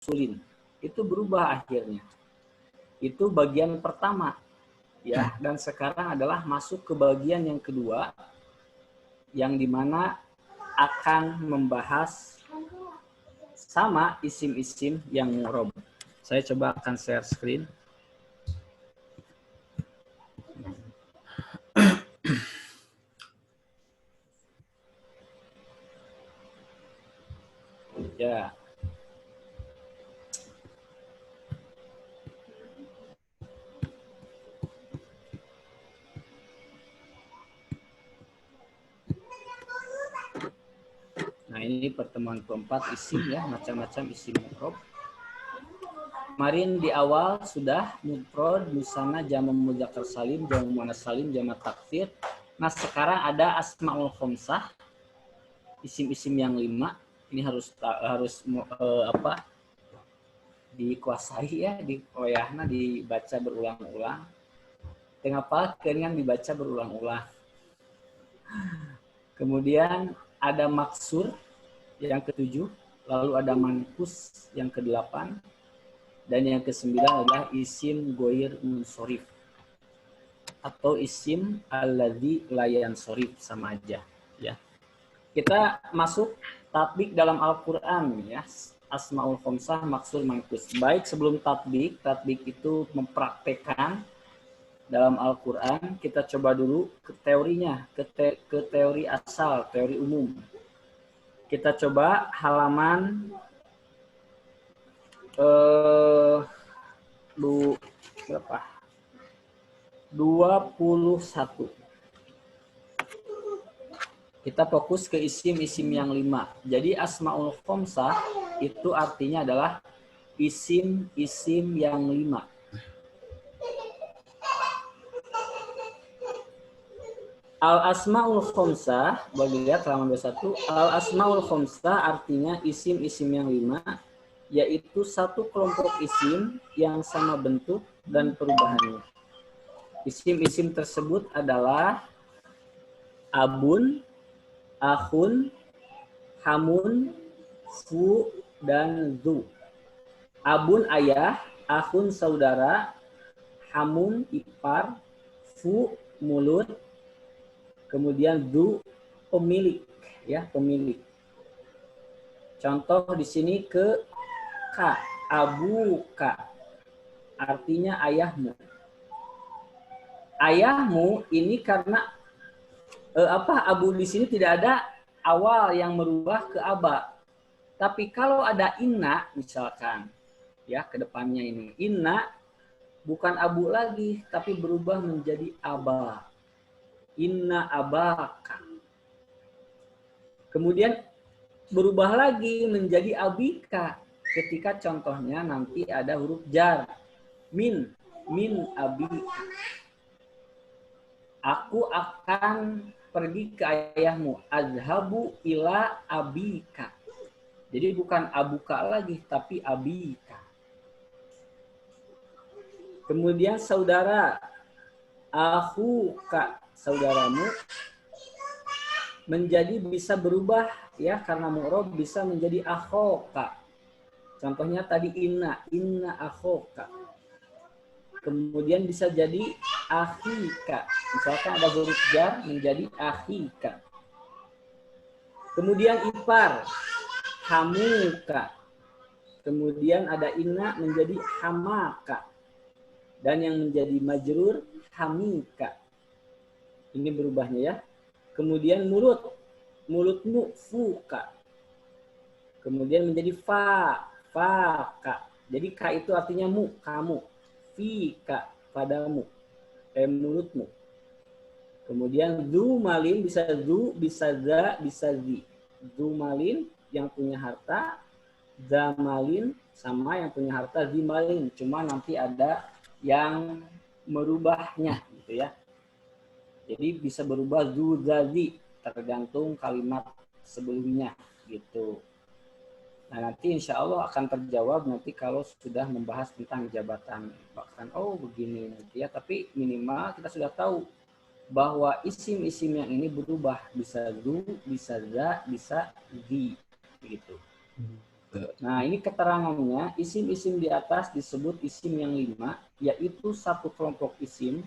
mausulin. Itu berubah akhirnya. Itu bagian pertama. Ya, dan sekarang adalah masuk ke bagian yang kedua, yang dimana akan membahas sama isim-isim yang mu'rob. Saya coba akan share screen. Ya. Nah, ini pertemuan keempat isim ya, macam-macam isim mufrad. Kemarin di awal sudah mufrad, musanna, jamak mudzakkar salim, jamak muannas salim, jamak taksir. Nah, sekarang ada asmaul khamsah, isim-isim yang 5. Ini harus dikuasai ya, dibaca berulang-ulang. Tengah kalian dibaca berulang-ulang. Kemudian ada maksur yang ke-7, lalu ada mankus yang ke-8, dan yang ke-9 adalah isim goir munsorif atau isim alladzi la yansorif, sama aja ya. Kita masuk tatbik dalam Al-Qur'an ya. Asmaul khamsah, maksur, mankus. Baik, sebelum tatbik itu mempraktekkan dalam Al-Qur'an, kita coba dulu ke teorinya, ke teori asal, teori umum. Kita coba halaman 21. Kita fokus ke isim-isim yang 5. Jadi asmaul khamsah itu artinya adalah isim-isim yang 5. Al-asmaul khamsah, boleh lihat halaman 21. Al-asmaul khamsah artinya isim-isim yang 5, yaitu satu kelompok isim yang sama bentuk dan perubahannya. Isim-isim tersebut adalah abun, akhun, hamun, fu, dan zu. Abun ayah, akhun saudara, hamun ipar, fu mulut, kemudian zu pemilik ya, pemilik. Contoh di sini ke ka, abuka artinya ayahmu. Ayahmu ini karena abu di sini tidak ada awal yang merubah ke aba. Tapi kalau ada inna misalkan ya, ke depannya ini inna bukan abu lagi tapi berubah menjadi aba. Inna abaka. Kemudian berubah lagi menjadi abika ketika contohnya nanti ada huruf jar. Min abika. Aku akan pergi ke ayahmu. Azhabu ila abika. Jadi bukan abuka lagi, tapi abika. Kemudian saudara. Akhuka, saudaramu. Menjadi bisa berubah ya, karena mu'rob bisa menjadi akhoka. Contohnya tadi inna akhoka. Kemudian bisa jadi akhika. Misalkan ada huruf jar menjadi akhika. Kemudian ipar, hamuka. Kemudian ada inna menjadi hamaka. Dan yang menjadi majrur, hamika. Ini berubahnya ya. Kemudian mulutmu, fuka. Kemudian menjadi faka. Jadi ka itu artinya mu, kamu. Fika, padamu. Mulutmu. Kemudian zu malin, bisa zu, bisa za, bisa zi. Zu malin yang punya harta, za malin sama yang punya harta, zi malin. Cuma nanti ada yang merubahnya gitu ya. Jadi bisa berubah zu, za, zi, tergantung kalimat sebelumnya gitu. Nah, nanti insya Allah akan terjawab nanti kalau sudah membahas tentang jabatan. Bahkan, begini nanti ya. Tapi minimal kita sudah tahu bahwa isim-isim yang ini berubah. Bisa zu, bisa za, bisa zi. Gitu. Nah, ini keterangannya, isim-isim di atas disebut isim yang 5, yaitu satu kelompok isim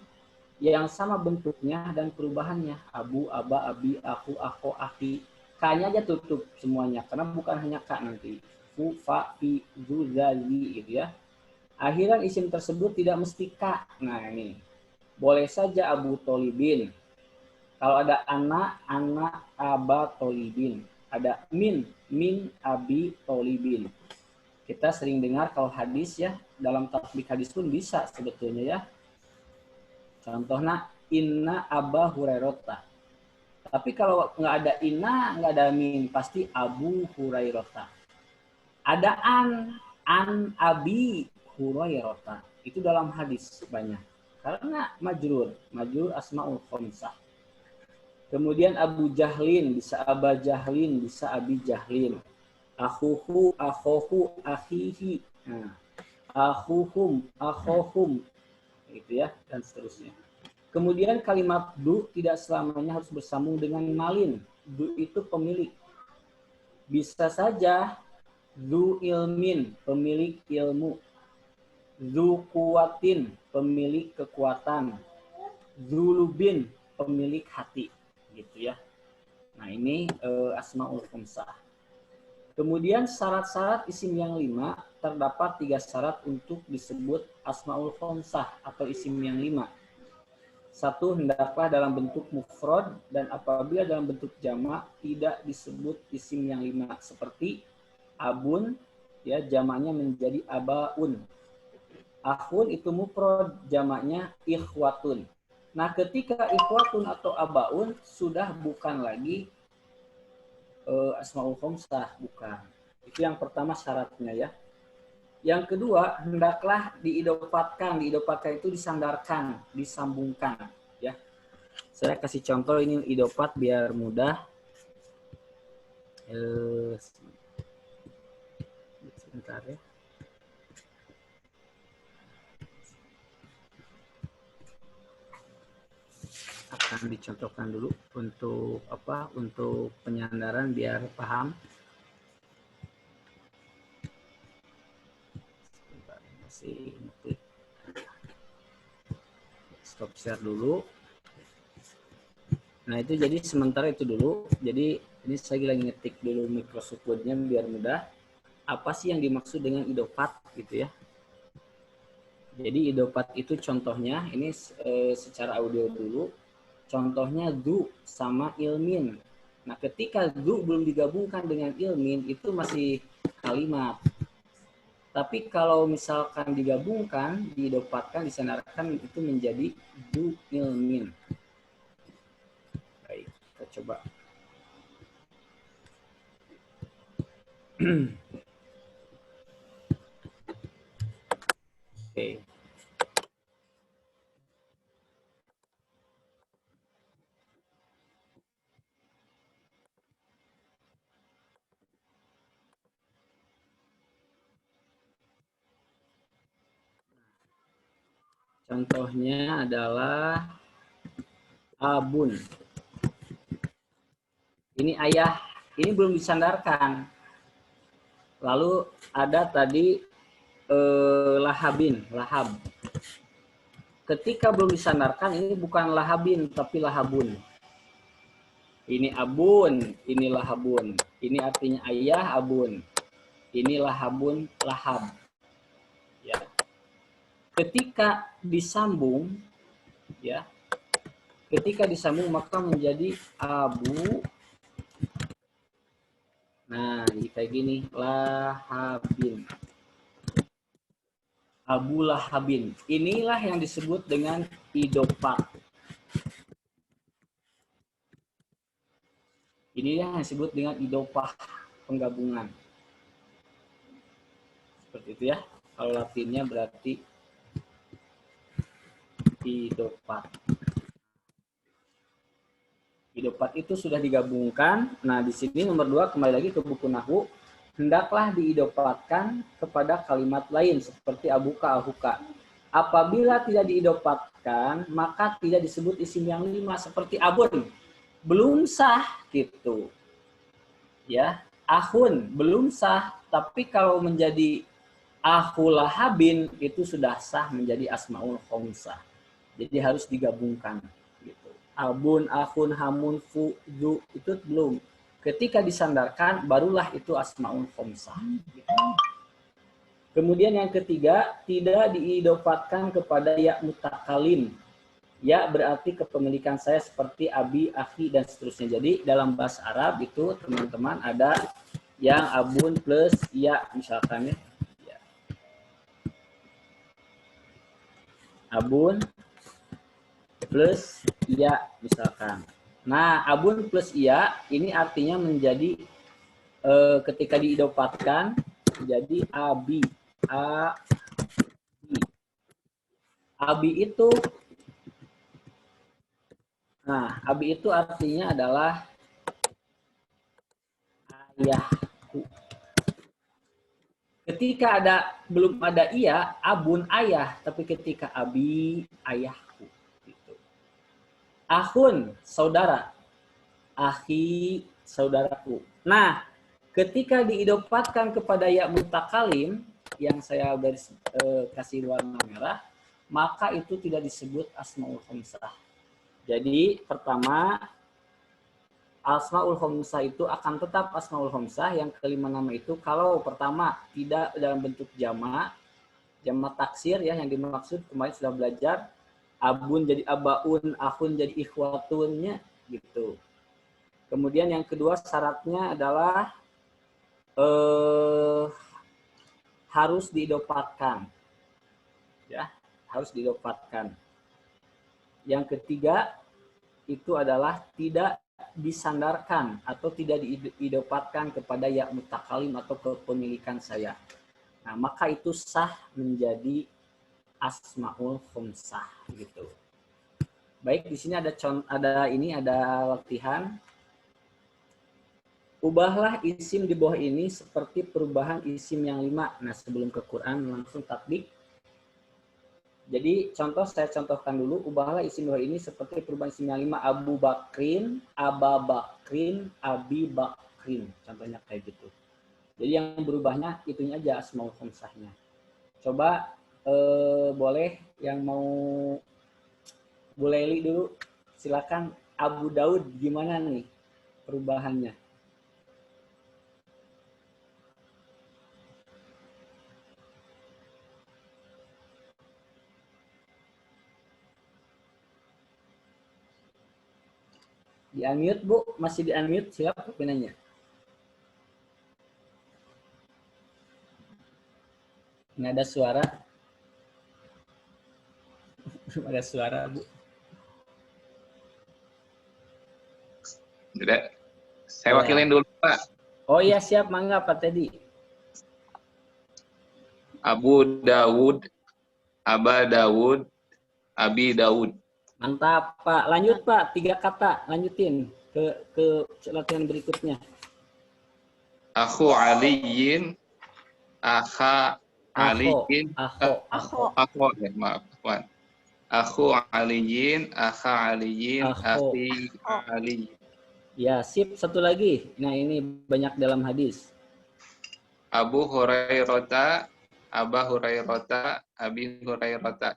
yang sama bentuknya dan perubahannya. Abu, aba, abi, aku, aki. K-nya aja tutup semuanya, karena bukan hanya K nanti. Fu, fa, fi, zu, za, zi, gitu ya. Akhiran isim tersebut tidak mesti K. Nah, ini. Boleh saja Abu Tolibin. Kalau ada anak aba Tolibin. Ada min abi Tolibin. Kita sering dengar kalau hadis ya, dalam tatbik hadis pun bisa sebetulnya ya. Contohnya inna Aba Hurairota. Tapi kalau nggak ada inna, nggak ada min, pasti Abu Hurairota. Ada an Abi Hurairota. Itu dalam hadis banyak. Karena majrur asmaul khamsah. Kemudian Abu Jahlin, bisa Aba Jahlin, bisa Abi Jahlin. Akhuhu, akhihi. Nah, akhohum, gitu ya, dan seterusnya. Kemudian kalimat du tidak selamanya harus bersambung dengan malin. Du itu pemilik. Bisa saja du ilmin, pemilik ilmu. Du kuatin, pemilik kekuatan. Zulubin, pemilik hati. Gitu ya. Nah, ini asmaul khamsah. Kemudian syarat-syarat isim yang 5, terdapat 3 syarat untuk disebut asmaul khamsah atau isim yang 5. 1, hendaklah dalam bentuk mufrad, dan apabila dalam bentuk jamak tidak disebut isim yang 5, seperti abun, ya, jamaknya menjadi abaun. Akhun itu mufrad, jamaknya ikhwatun. Nah, ketika ikhwatun atau abaun sudah bukan lagi asmaul khamsah, bukan. Itu yang pertama syaratnya ya. Yang kedua, hendaklah diidopatkan. Diidopatkan itu disandarkan, disambungkan ya. Saya kasih contoh ini idopat biar mudah. Sebentar ya. Akan dicontohkan dulu untuk apa? Untuk penyandaran biar paham. Sebentar, masih ngetik. Stop share dulu. Nah, itu jadi sementara itu dulu. Jadi ini saya lagi ngetik dulu Microsoft Word-nya biar mudah. Apa sih yang dimaksud dengan idopat gitu ya? Jadi idopat itu contohnya ini secara audio dulu. Contohnya du sama ilmin. Nah, ketika du belum digabungkan dengan ilmin, itu masih kalimat. Tapi kalau misalkan digabungkan, diidopatkan, disandarkan, itu menjadi du ilmin. Baik, kita coba. Oke. Contohnya adalah abun. Ini ayah, ini belum disandarkan. Lalu ada tadi lahabin, lahab. Ketika belum disandarkan, ini bukan lahabin, tapi lahabun. Ini abun, ini lahabun. Ini artinya ayah, abun. Ini lahabun, lahab. Ya. Ketika disambung, ya, ketika disambung maka menjadi abu. Nah, kayak gini, lahabin. Abu lahabin. Inilah yang disebut dengan idopat. Inilah yang disebut dengan idopah, penggabungan. Seperti itu ya. Kalau latinnya berarti idopat. Idopat itu sudah digabungkan. Nah, di sini nomor 2 kembali lagi ke buku Nahwu. Hendaklah diidopatkan kepada kalimat lain seperti abuka, ahuka. Apabila tidak diidopatkan, maka tidak disebut isim yang 5 seperti abun. Belum sah gitu. Ya, ahun belum sah Tapi kalau menjadi Ahu Lahabin itu sudah sah menjadi asmaul khamsah. Jadi harus digabungkan gitu. Abun, akhun, hamun, fu, zu itu belum. Ketika disandarkan barulah itu asmaul khamsah gitu. Kemudian yang ketiga, tidak diidofatkan kepada ya mutakalim. Ya berarti kepemilikan saya seperti abi, akhi, dan seterusnya. Jadi dalam bahasa Arab itu teman-teman ada yang abun plus ya misalkan ya. Abun plus ya misalkan. Nah abun plus ya ini artinya menjadi ketika diidofatkan jadi abi. Abi itu abi itu artinya adalah ayahku. Ketika belum ada iya, abun ayah, tapi ketika abi ayahku. Gitu. Ahun saudara, akhi saudaraku. Nah, ketika diidofatkan kepada ya mutakalim yang saya garis kasih warna merah, maka itu tidak disebut asmaul khamsah. Jadi pertama asmaul khamsah itu akan tetap asmaul khamsah yang kelima nama itu kalau pertama tidak dalam bentuk jamak taksir ya yang dimaksud kemarin sudah belajar abun jadi abaun, akhun jadi ikhwatunnya gitu. Kemudian yang kedua syaratnya adalah harus diidopatkan ya, harus diidopatkan. Yang ketiga itu adalah tidak disandarkan atau tidak diidopatkan kepada ya mutakalim atau kepemilikan saya. Nah, maka itu sah menjadi asmaul khamsah gitu. Baik, di sini ada latihan. Ubahlah isim di bawah ini seperti perubahan isim yang 5. Nah, sebelum ke Quran langsung tatbik. Jadi saya contohkan dulu, ubahlah isim bawah ini seperti perubahan isim yang 5. Abu Bakrin, Aba Bakrin, Abi Bakrin. Contohnya kayak gitu. Jadi yang berubahnya itunya aja asmaul khamsahnya. Coba boleh yang mau Bu Leli dulu, silakan. Abu Daud gimana nih perubahannya? Di-unmute, Bu. Masih di-unmute. Siapa pinanya? Nggak ada suara. Belum ada suara, Bu. Tidak. Saya wakilin dulu, Pak. Oh iya, siap. Mangga, Pak Teddy. Abu Dawud, Aba Dawud, Abi Dawud. Mantap, Pak. Lanjut, Pak. 3 kata. Lanjutin ke latihan berikutnya. Akhu Aliyin, Akha Aliyin, maaf, Wan. Akhu Aliyin, Akha Aliyin, Akhi Aliyin. Ya, sip. Satu lagi. Nah, ini banyak dalam hadis. Abu Hurairata, Aba Hurairata, Abi Hurairata.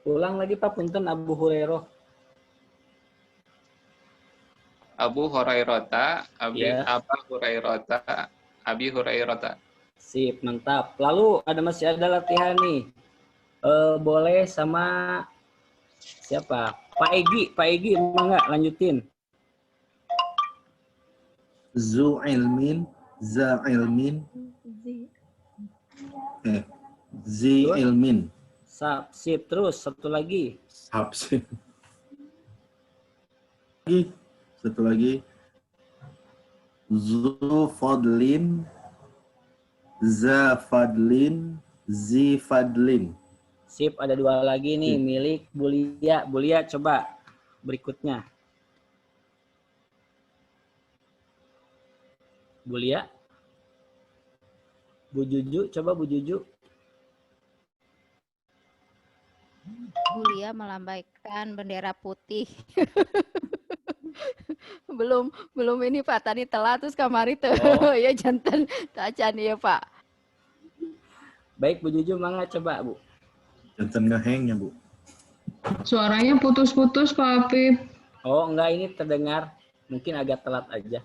Ulang lagi, Pak. Punten Abu Hurairah. Abu Hurairata, Aba Hurairata, Abi Hurairata. Sip, mantap. Lalu masih ada latihan nih. Boleh sama siapa? Pak Egi, emang nggak lanjutin? Zu ilmin, za ilmin, zi ilmin. Sip, terus satu lagi. Satu lagi. Zu fadlin, za fadlin, zi fadlin. Sip, ada 2 lagi nih, milik Bulia. Bulia, coba berikutnya. Bulia. Bu Juju, coba Bu Juju. Bulia melambaikan bendera putih. belum ini Pak, tadi telat terus kamari tuh. Oh. Ya jantan tacan ya Pak. Baik Bu Juju, mangga coba Bu. Jantan ngehengnya Bu. Suaranya putus-putus Pak Apip. Oh enggak, ini terdengar. Mungkin agak telat aja.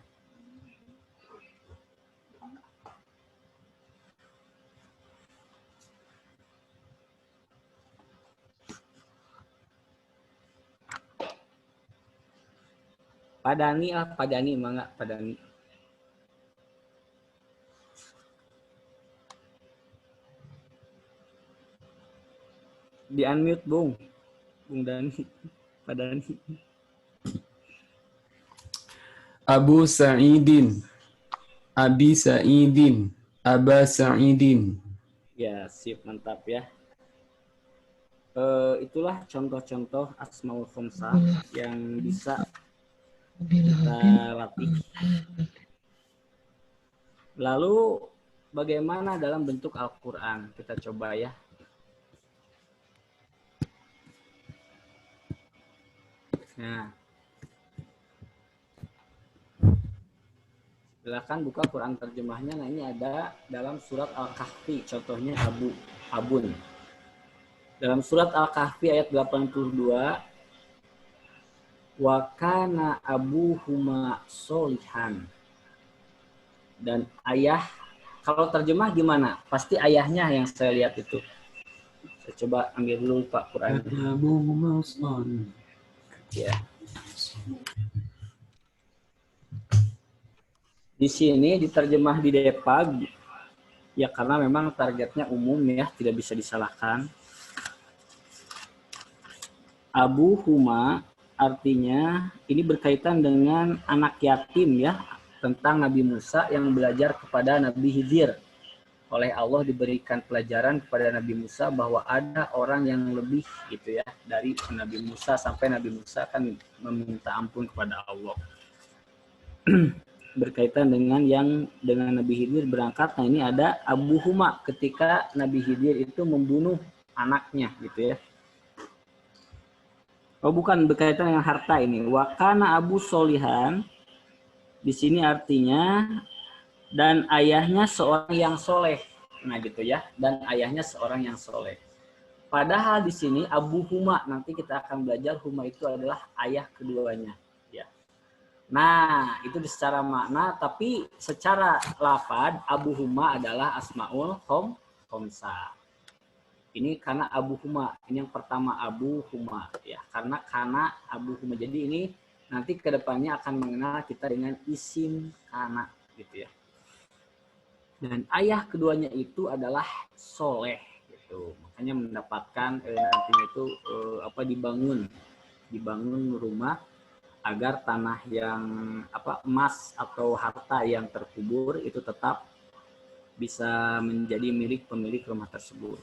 Pak Dani, mangga Pak Dani. Di unmute Bung Dani, Pak Dani. Abu Sa'idin, Abi Sa'idin, Aba Sa'idin. Ya, sip, mantap ya. Itulah contoh-contoh Asmaul Khamsah yang bisa kita latih. Lalu bagaimana dalam bentuk Al-Quran? Kita coba ya. Nah, silakan buka Quran terjemahnya. Nah, ini ada dalam surat Al-Kahfi, contohnya Abun. Dalam surat Al-Kahfi ayat 82, wa kana abuhuma solihan. Dan ayah, kalau terjemah gimana? Pasti ayahnya yang saya lihat itu. Saya coba ambil dulu Pak Quran. Ya. Di sini diterjemah di Depag, ya karena memang targetnya umum ya, tidak bisa disalahkan. Abu Huma artinya ini berkaitan dengan anak yatim ya, tentang Nabi Musa yang belajar kepada Nabi Khidir. Oleh Allah diberikan pelajaran kepada Nabi Musa bahwa ada orang yang lebih gitu ya dari Nabi Musa, sampai Nabi Musa kan meminta ampun kepada Allah. Berkaitan dengan Nabi Khidir berangkat. Nah, ini ada Abu Huma ketika Nabi Khidir itu membunuh anaknya gitu ya. Oh bukan, berkaitan dengan harta ini. Wa kana Abu Solihan di sini artinya dan ayahnya seorang yang soleh. Nah gitu ya, dan ayahnya seorang yang soleh. Padahal di sini Abu Huma, nanti kita akan belajar Huma itu adalah ayah keduanya. Ya. Nah itu secara makna, tapi secara lafad Abu Huma adalah Asmaul Khamsah. Ini karena Abu Huma, ini yang pertama Abu Huma ya, karena Abu Huma. Jadi ini nanti kedepannya akan mengenal kita dengan isim kana gitu ya. Dan ayah keduanya itu adalah soleh gitu, makanya mendapatkan nantinya itu dibangun rumah agar tanah yang emas atau harta yang terkubur itu tetap bisa menjadi milik pemilik rumah tersebut.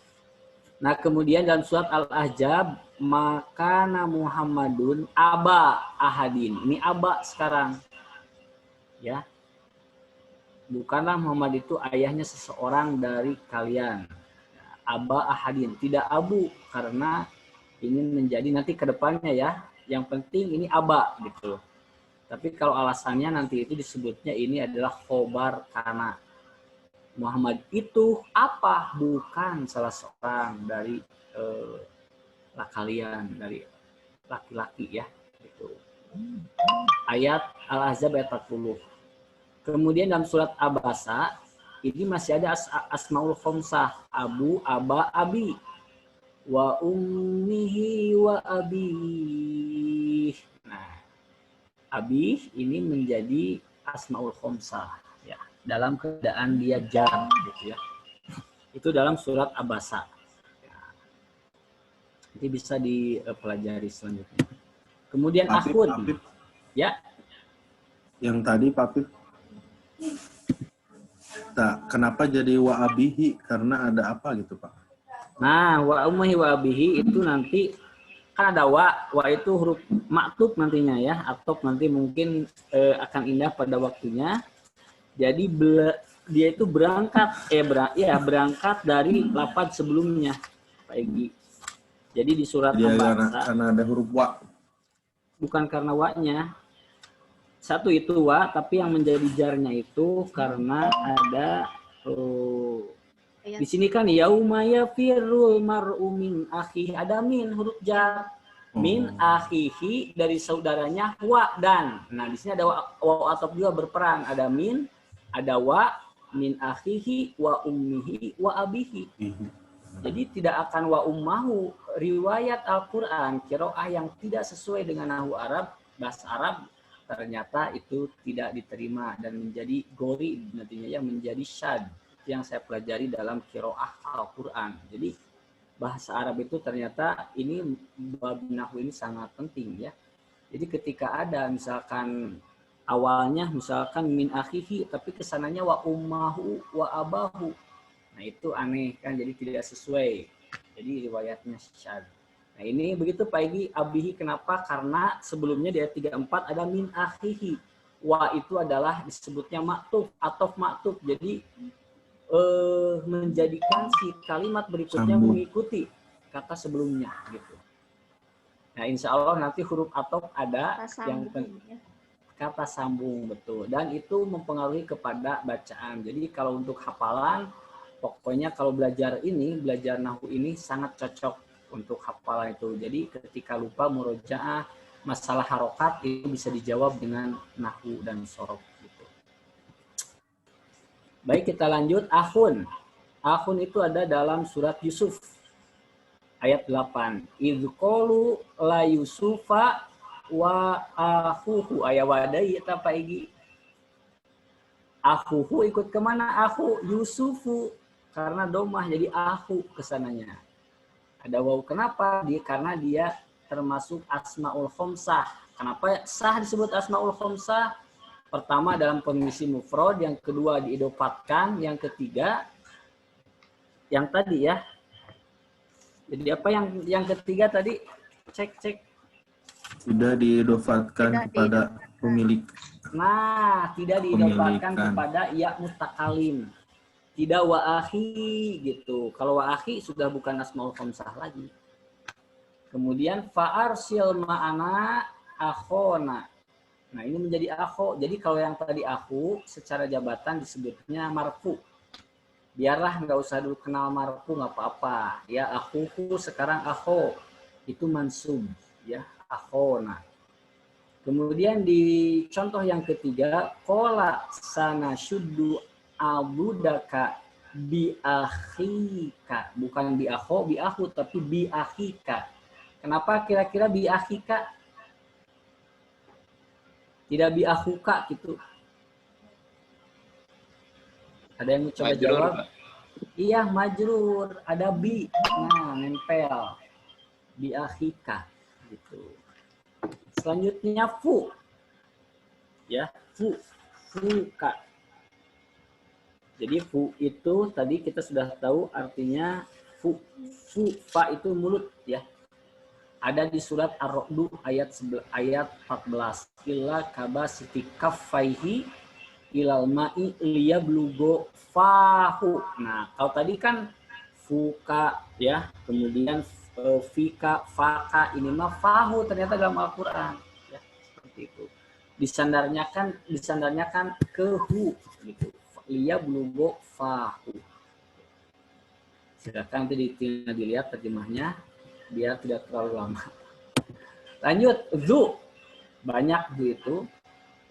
Nah kemudian dalam surat Al-Ahzab, makana Muhammadun aba ahadin. Ini aba sekarang. Ya. Bukanlah Muhammad itu ayahnya seseorang dari kalian. Aba ahadin. Tidak abu, karena ini menjadi nanti ke depannya ya. Yang penting ini aba gitu. Tapi kalau alasannya nanti itu disebutnya ini adalah khobar kana. Muhammad itu apa? Bukan salah seorang dari kalian, dari laki-laki ya. Gitu. Ayat Al-Ahzab ayat 40. Kemudian dalam surat Abasa, ini masih ada Asmaul Khamsah. Abu, Aba, Abi. Wa ummihi wa abi. Nah, Abi ini menjadi Asmaul Khamsah. Dalam keadaan dia jar gitu ya. Itu dalam surat Abasa. Nanti bisa dipelajari selanjutnya. Kemudian akhun. Ya. Yang tadi Pak Pip. Kenapa jadi wa abihi? Karena ada apa gitu Pak? Nah, wa ummihi wa abihi itu nanti kan ada wa itu huruf maktub nantinya ya, atau nanti mungkin akan indah pada waktunya. Jadi dia itu berangkat berangkat dari lafaz sebelumnya, Pak Egi. Jadi di surat Dia An-Baqarah karena ada huruf wa. bukan karena wa-nya. Satu itu wa, tapi yang menjadi jarnya itu karena ada di sini kan yauma yafirrul mar'u min akhihi, ada min huruf jar. Min akhihi dari saudaranya wa dan. Nah, di sini ada wa atau juga berperan, ada min, ada wa, min akhihi wa ummihi wa abihi. Jadi tidak akan wa ummahu, riwayat Al-Quran, qiraah yang tidak sesuai dengan nahwu Arab, bahasa Arab, ternyata itu tidak diterima dan menjadi gori, nantinya yang menjadi syad, yang saya pelajari dalam qiraah Al-Quran. Jadi bahasa Arab itu ternyata ini, bab nahwu ini sangat penting ya. Jadi ketika ada misalkan awalnya misalkan min akhihi, tapi kesananya wa ummahu wa abahu. Nah itu aneh kan, jadi tidak sesuai. Jadi riwayatnya syad. Nah ini begitu Pak Egi, abihi kenapa? Karena sebelumnya di ayat 34 ada min akhihi. Wa itu adalah disebutnya maktuf, atof maktuf. Jadi menjadikan si kalimat berikutnya mengikuti kata sebelumnya gitu. Nah insya Allah nanti huruf atof ada yang kata sambung, betul. Dan itu mempengaruhi kepada bacaan. Jadi kalau untuk hafalan, pokoknya kalau belajar nahwu ini sangat cocok untuk hafalan itu. Jadi ketika lupa murojaah, masalah harokat itu bisa dijawab dengan nahwu dan sorof gitu. Baik, kita lanjut. Akhun. Akhun itu ada dalam surat Yusuf ayat 8. Idz qalu la yusufa wa akhuhu, ayat wadai eta Pak Egi. Akhuhu ikut kemana? Akhu Yusufu, karena domah jadi akhu kesananya. Ada waw, kenapa? Karena dia termasuk asmaul khomsah. Kenapa sah disebut asmaul khomsah? Pertama dalam kondisi mufrad, yang kedua diidofatkan, yang ketiga yang tadi ya. Jadi apa yang ketiga tadi? Cek. Tidak diidofatkan kepada pemilik. Nah, tidak diidofatkan kepada ya mustaqalim. Tidak wa akhi gitu. Kalau wa akhi sudah bukan asmaul khamsah lagi. Kemudian fa'arsil ma'ana akhona. Nah, ini menjadi akho. Jadi kalau yang tadi aku secara jabatan disebutnya marfu. Biarlah nggak usah dulu kenal marfu, nggak apa-apa. Ya, akuku sekarang akho. Itu mansub, ya, akhona. Kemudian di contoh yang ketiga, qala sanashuddu abudaka bi akhika. Bukan bi akho, bi akhu, tapi bi akhika. Kenapa kira-kira bi akhika? Tidak bi akhuka gitu. Ada yang coba Majrur, jawab? Pak. Iya, majrur. Ada bi. Nah, nempel. Bi akhika gitu. Selanjutnya fu. Ya, fuka. Jadi fu itu tadi kita sudah tahu artinya fa itu mulut ya. Ada di surat Ar-Ra'd ayat 14. Illa kabasiti kaffaihi ilal ma'i liyablugo fahu. Nah, kalau tadi kan fuka ya, kemudian fika, faka, ini mah fahu ternyata dalam Al-Qur'an ya, seperti itu. Disandarnya kan ke hu gitu. Liyablugo fahu. Silakan nanti dilihat terjemahnya biar tidak terlalu lama. Lanjut, zu. Banyak zu itu.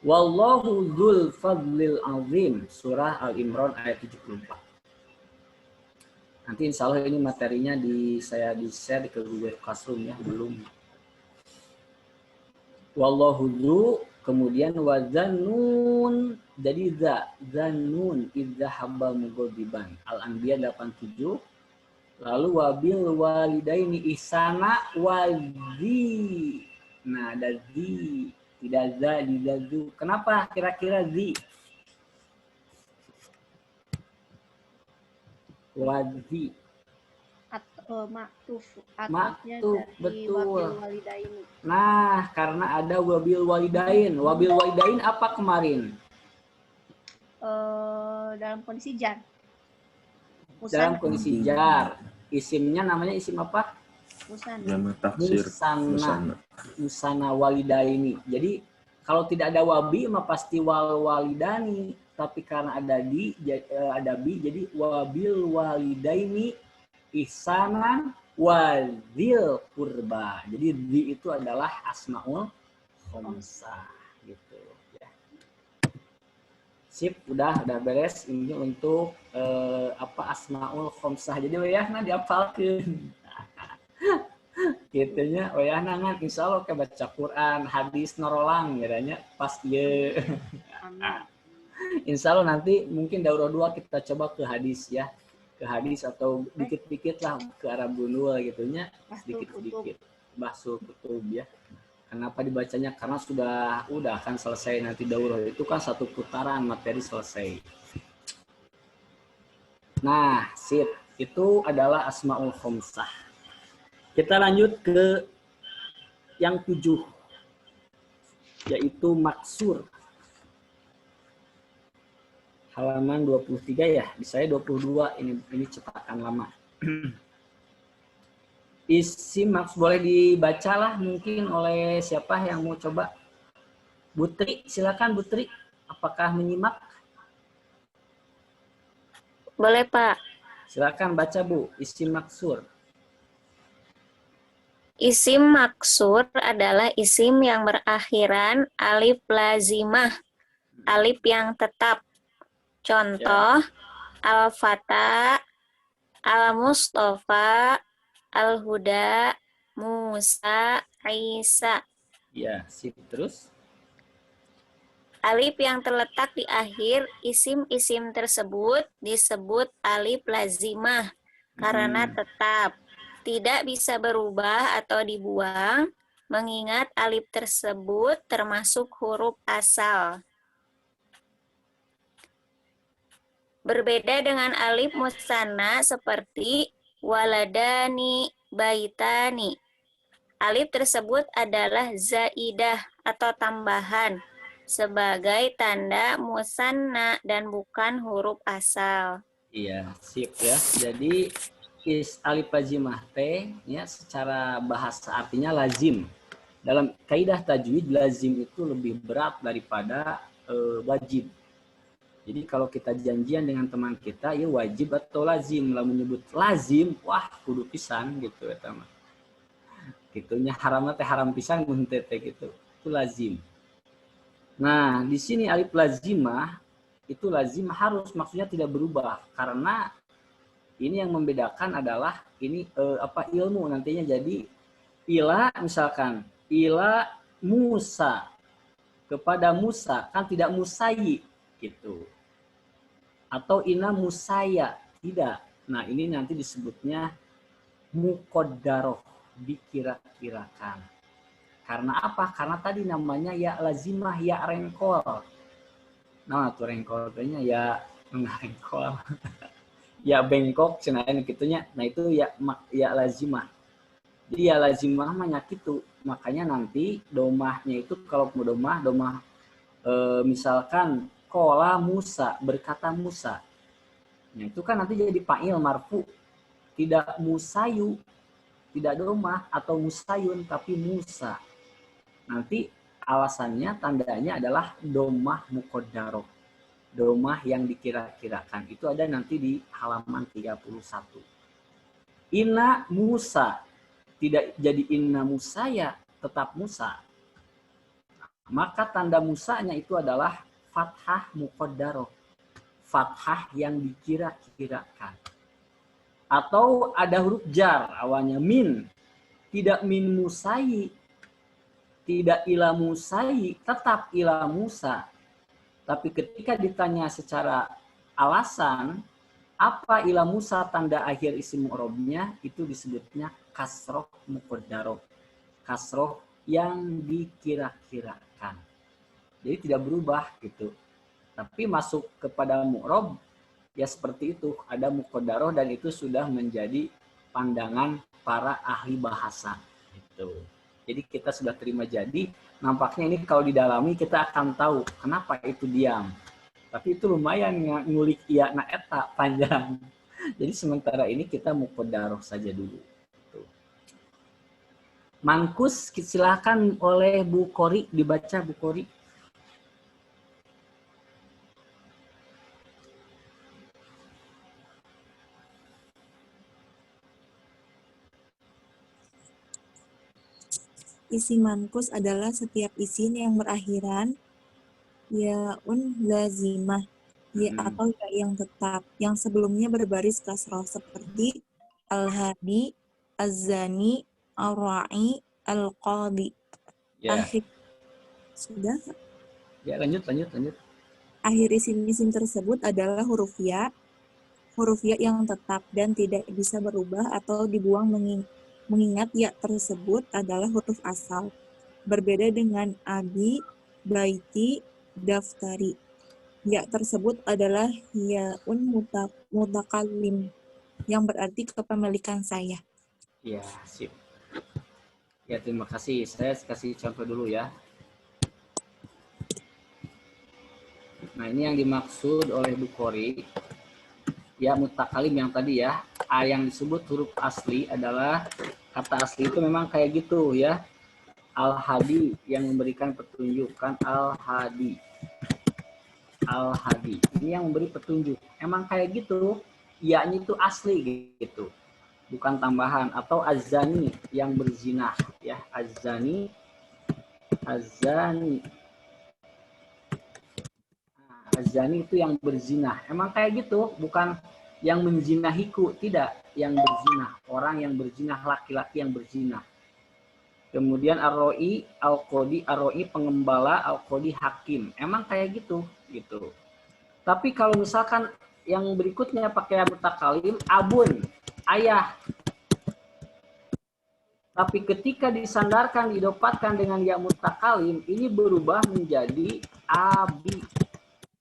Wallahu dzul fadlil azim, surah Al-Imran ayat 74. Nanti insya Allah ini materinya saya di-share ke Google Classroom ya, belum. Wallahu dzu, kemudian wazannun, jadi zannun idza habba mughadiban. Al-Anbiya 87. Lalu wabil walidaini ihsana wazi. Nah, ada zi. Tidak za, tidak zu. Kenapa kira-kira zi? Wazi. Maktuf. Maktuf, betul. Nah, karena ada wabil walidain. Wabil walidain apa kemarin? Dalam kondisi jar. Dalam kondisi jar. Isimnya namanya isim apa? Musana. Jamak taksir. Musana walidaini. Jadi kalau tidak ada wabi mah pasti walidani, tapi karena ada bi jadi wabil walidaini ihsanan wadzil qurba. Jadi di itu adalah asmaul khamsah gitu ya. Sip, udah beres ini untuk asmaul khamsah. Jadi wayahna diapalkeun. Gitunya wayahna ngan insyaallah ke baca Quran, hadis norolang kiranya pas ieu. Insyaallah nanti mungkin daurah 2 kita coba ke hadis ya. Ke hadis atau dikit-dikit lah ke Arab Gundul gitunya, sedikit-sedikit bahsul kutub ya. Kenapa dibacanya? Karena udah akan selesai nanti daurah itu kan 1 putaran materi selesai. Nah, sip. Itu adalah asmaul khamsah. Kita lanjut ke yang 7, yaitu maksur. Halaman 23 ya, di saya 22, ini cetakan lama. Isim maksur boleh dibacalah mungkin oleh siapa yang mau coba. Butri, silakan Butri. Apakah menyimak? Boleh, Pak. Silakan baca, Bu, isim maksur. Isim maksur adalah isim yang berakhiran alif lazimah, alif yang tetap. Contoh, Al-Fata, Al-Mustafa, Al-Huda, Musa, Isa. Ya, sip. Terus? Alif yang terletak di akhir isim-isim tersebut disebut alif lazimah karena tetap. Tidak bisa berubah atau dibuang, mengingat alif tersebut termasuk huruf asal. Berbeda dengan alif musanna seperti waladani, baitani. Alif tersebut adalah zaidah atau tambahan sebagai tanda musanna dan bukan huruf asal. Iya, sip ya. Jadi alif lazimah teh ya secara bahasa artinya lazim. Dalam kaidah tajwid lazim itu lebih berat daripada wajib. Jadi kalau kita janjian dengan teman kita ya wajib atau lazim, lah menyebut lazim wah kudu pisan gitu eta mah. Gitunya haram teh haram pisan mun teh gitu. Itu lazim. Nah, di sini alif lazimah itu lazim harus maksudnya tidak berubah karena ini yang membedakan adalah ini ilmu nantinya. Jadi ila misalkan ila Musa, kepada Musa kan tidak musayi gitu. Atau ina musaya tidak. Nah, ini nanti disebutnya muqaddarah, dikira-kirakan. Karena apa? Karena tadi namanya ya lazimah, ya rengkol. Nah, tuh rengkolnya ya rengkol. Ya bengkok cenah gitunya. Nah itu ya lazimah. Jadi ya lazimah mah kitu. Makanya nanti domahnya itu kalau mau domah misalkan qala Musa, berkata Musa. Nah itu kan nanti jadi fa'il marfu. Tidak musayu, tidak domah atau musayun tapi Musa. Nanti alasannya tandanya adalah domah muqaddarah. Domah yang dikira-kirakan. Itu ada nanti di halaman 31. Inna Musa. Tidak jadi inna Musaya, tetap Musa. Maka tanda Musanya itu adalah fathah muqaddarah. Fathah yang dikira-kirakan. Atau ada huruf jar, awalnya min. Tidak min Musayi. Tidak ila Musayi, tetap ila Musa. Tapi ketika ditanya secara alasan, apa ila Musa tanda akhir isim mu'rabnya, itu disebutnya kasroh muqaddarah. Kasroh yang dikira-kirakan. Jadi tidak berubah gitu. Tapi masuk kepada mu'rab, ya seperti itu. Ada muqaddarah dan itu sudah menjadi pandangan para ahli bahasa. Gitu. Jadi kita sudah terima jadi. Nampaknya ini kalau didalami kita akan tahu kenapa itu diam. Tapi itu lumayan ngulik iya na eta panjang. Jadi sementara ini kita muqaddarah saja dulu. Mankus silakan oleh Bu Kori, dibaca Bu Kori. Isim mankus adalah setiap isim yang berakhiran yaun lazimah, ya atau ya yang tetap, yang sebelumnya berbaris kasroh seperti al-hadi, az-zani, al-ra'i, al-qadi. Akhir sudah. Ya, lanjut. Akhir isim-isim tersebut adalah huruf ya yang tetap dan tidak bisa berubah atau dibuang mengingat ya tersebut adalah huruf asal. Berbeda dengan abi, baiti, daftari. Ya tersebut adalah yaun mutakallim yang berarti kepemilikan saya. Ya, sip. Ya, terima kasih. Saya kasih contoh dulu ya. Nah, ini yang dimaksud oleh Bu Kori. Ya, mutakalim yang tadi ya. A yang disebut huruf asli adalah, kata asli itu memang kayak gitu ya. Al-Hadi yang memberikan petunjuk, kan Al-Hadi. Al-Hadi. Ini yang memberi petunjuk. Emang kayak gitu. Ya-nya itu asli gitu. Bukan tambahan. Atau az-zani yang berzinah ya. Az-zani. Az-zani itu yang berzinah. Emang kayak gitu, bukan yang menzinahiku, tidak, yang berzinah, orang yang berzinah, laki-laki yang berzinah. Kemudian ar-roi, al-qodi, ar-roi pengembala, al-qodi hakim. Emang kayak gitu. Tapi kalau misalkan yang berikutnya pakai mutakalim, abun, ayah. Tapi ketika disandarkan, didopatkan dengan ya mutakalim, ini berubah menjadi abi.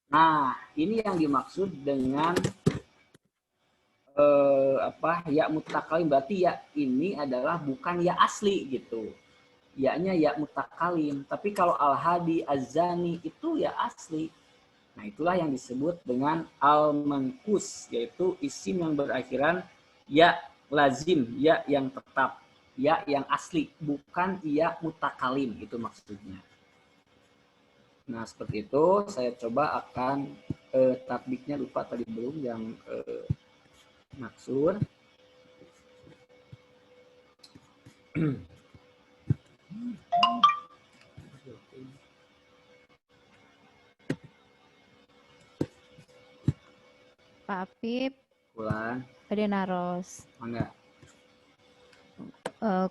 Nah, ini yang dimaksud dengan ya mutakalim. Berarti ya ini adalah bukan ya asli gitu. Ya-nya ya mutakalim. Tapi kalau al-hadi, az-zani itu ya asli. Nah, itulah yang disebut dengan al-mankus, yaitu isim yang berakhiran ya lazim, ya yang tetap, ya yang asli, bukan ya mutakalim, itu maksudnya. Nah, seperti itu. Saya coba akan tatbiknya, lupa tadi belum yang maksud. Pak Apip. Ulang. Ada naros. Mangga.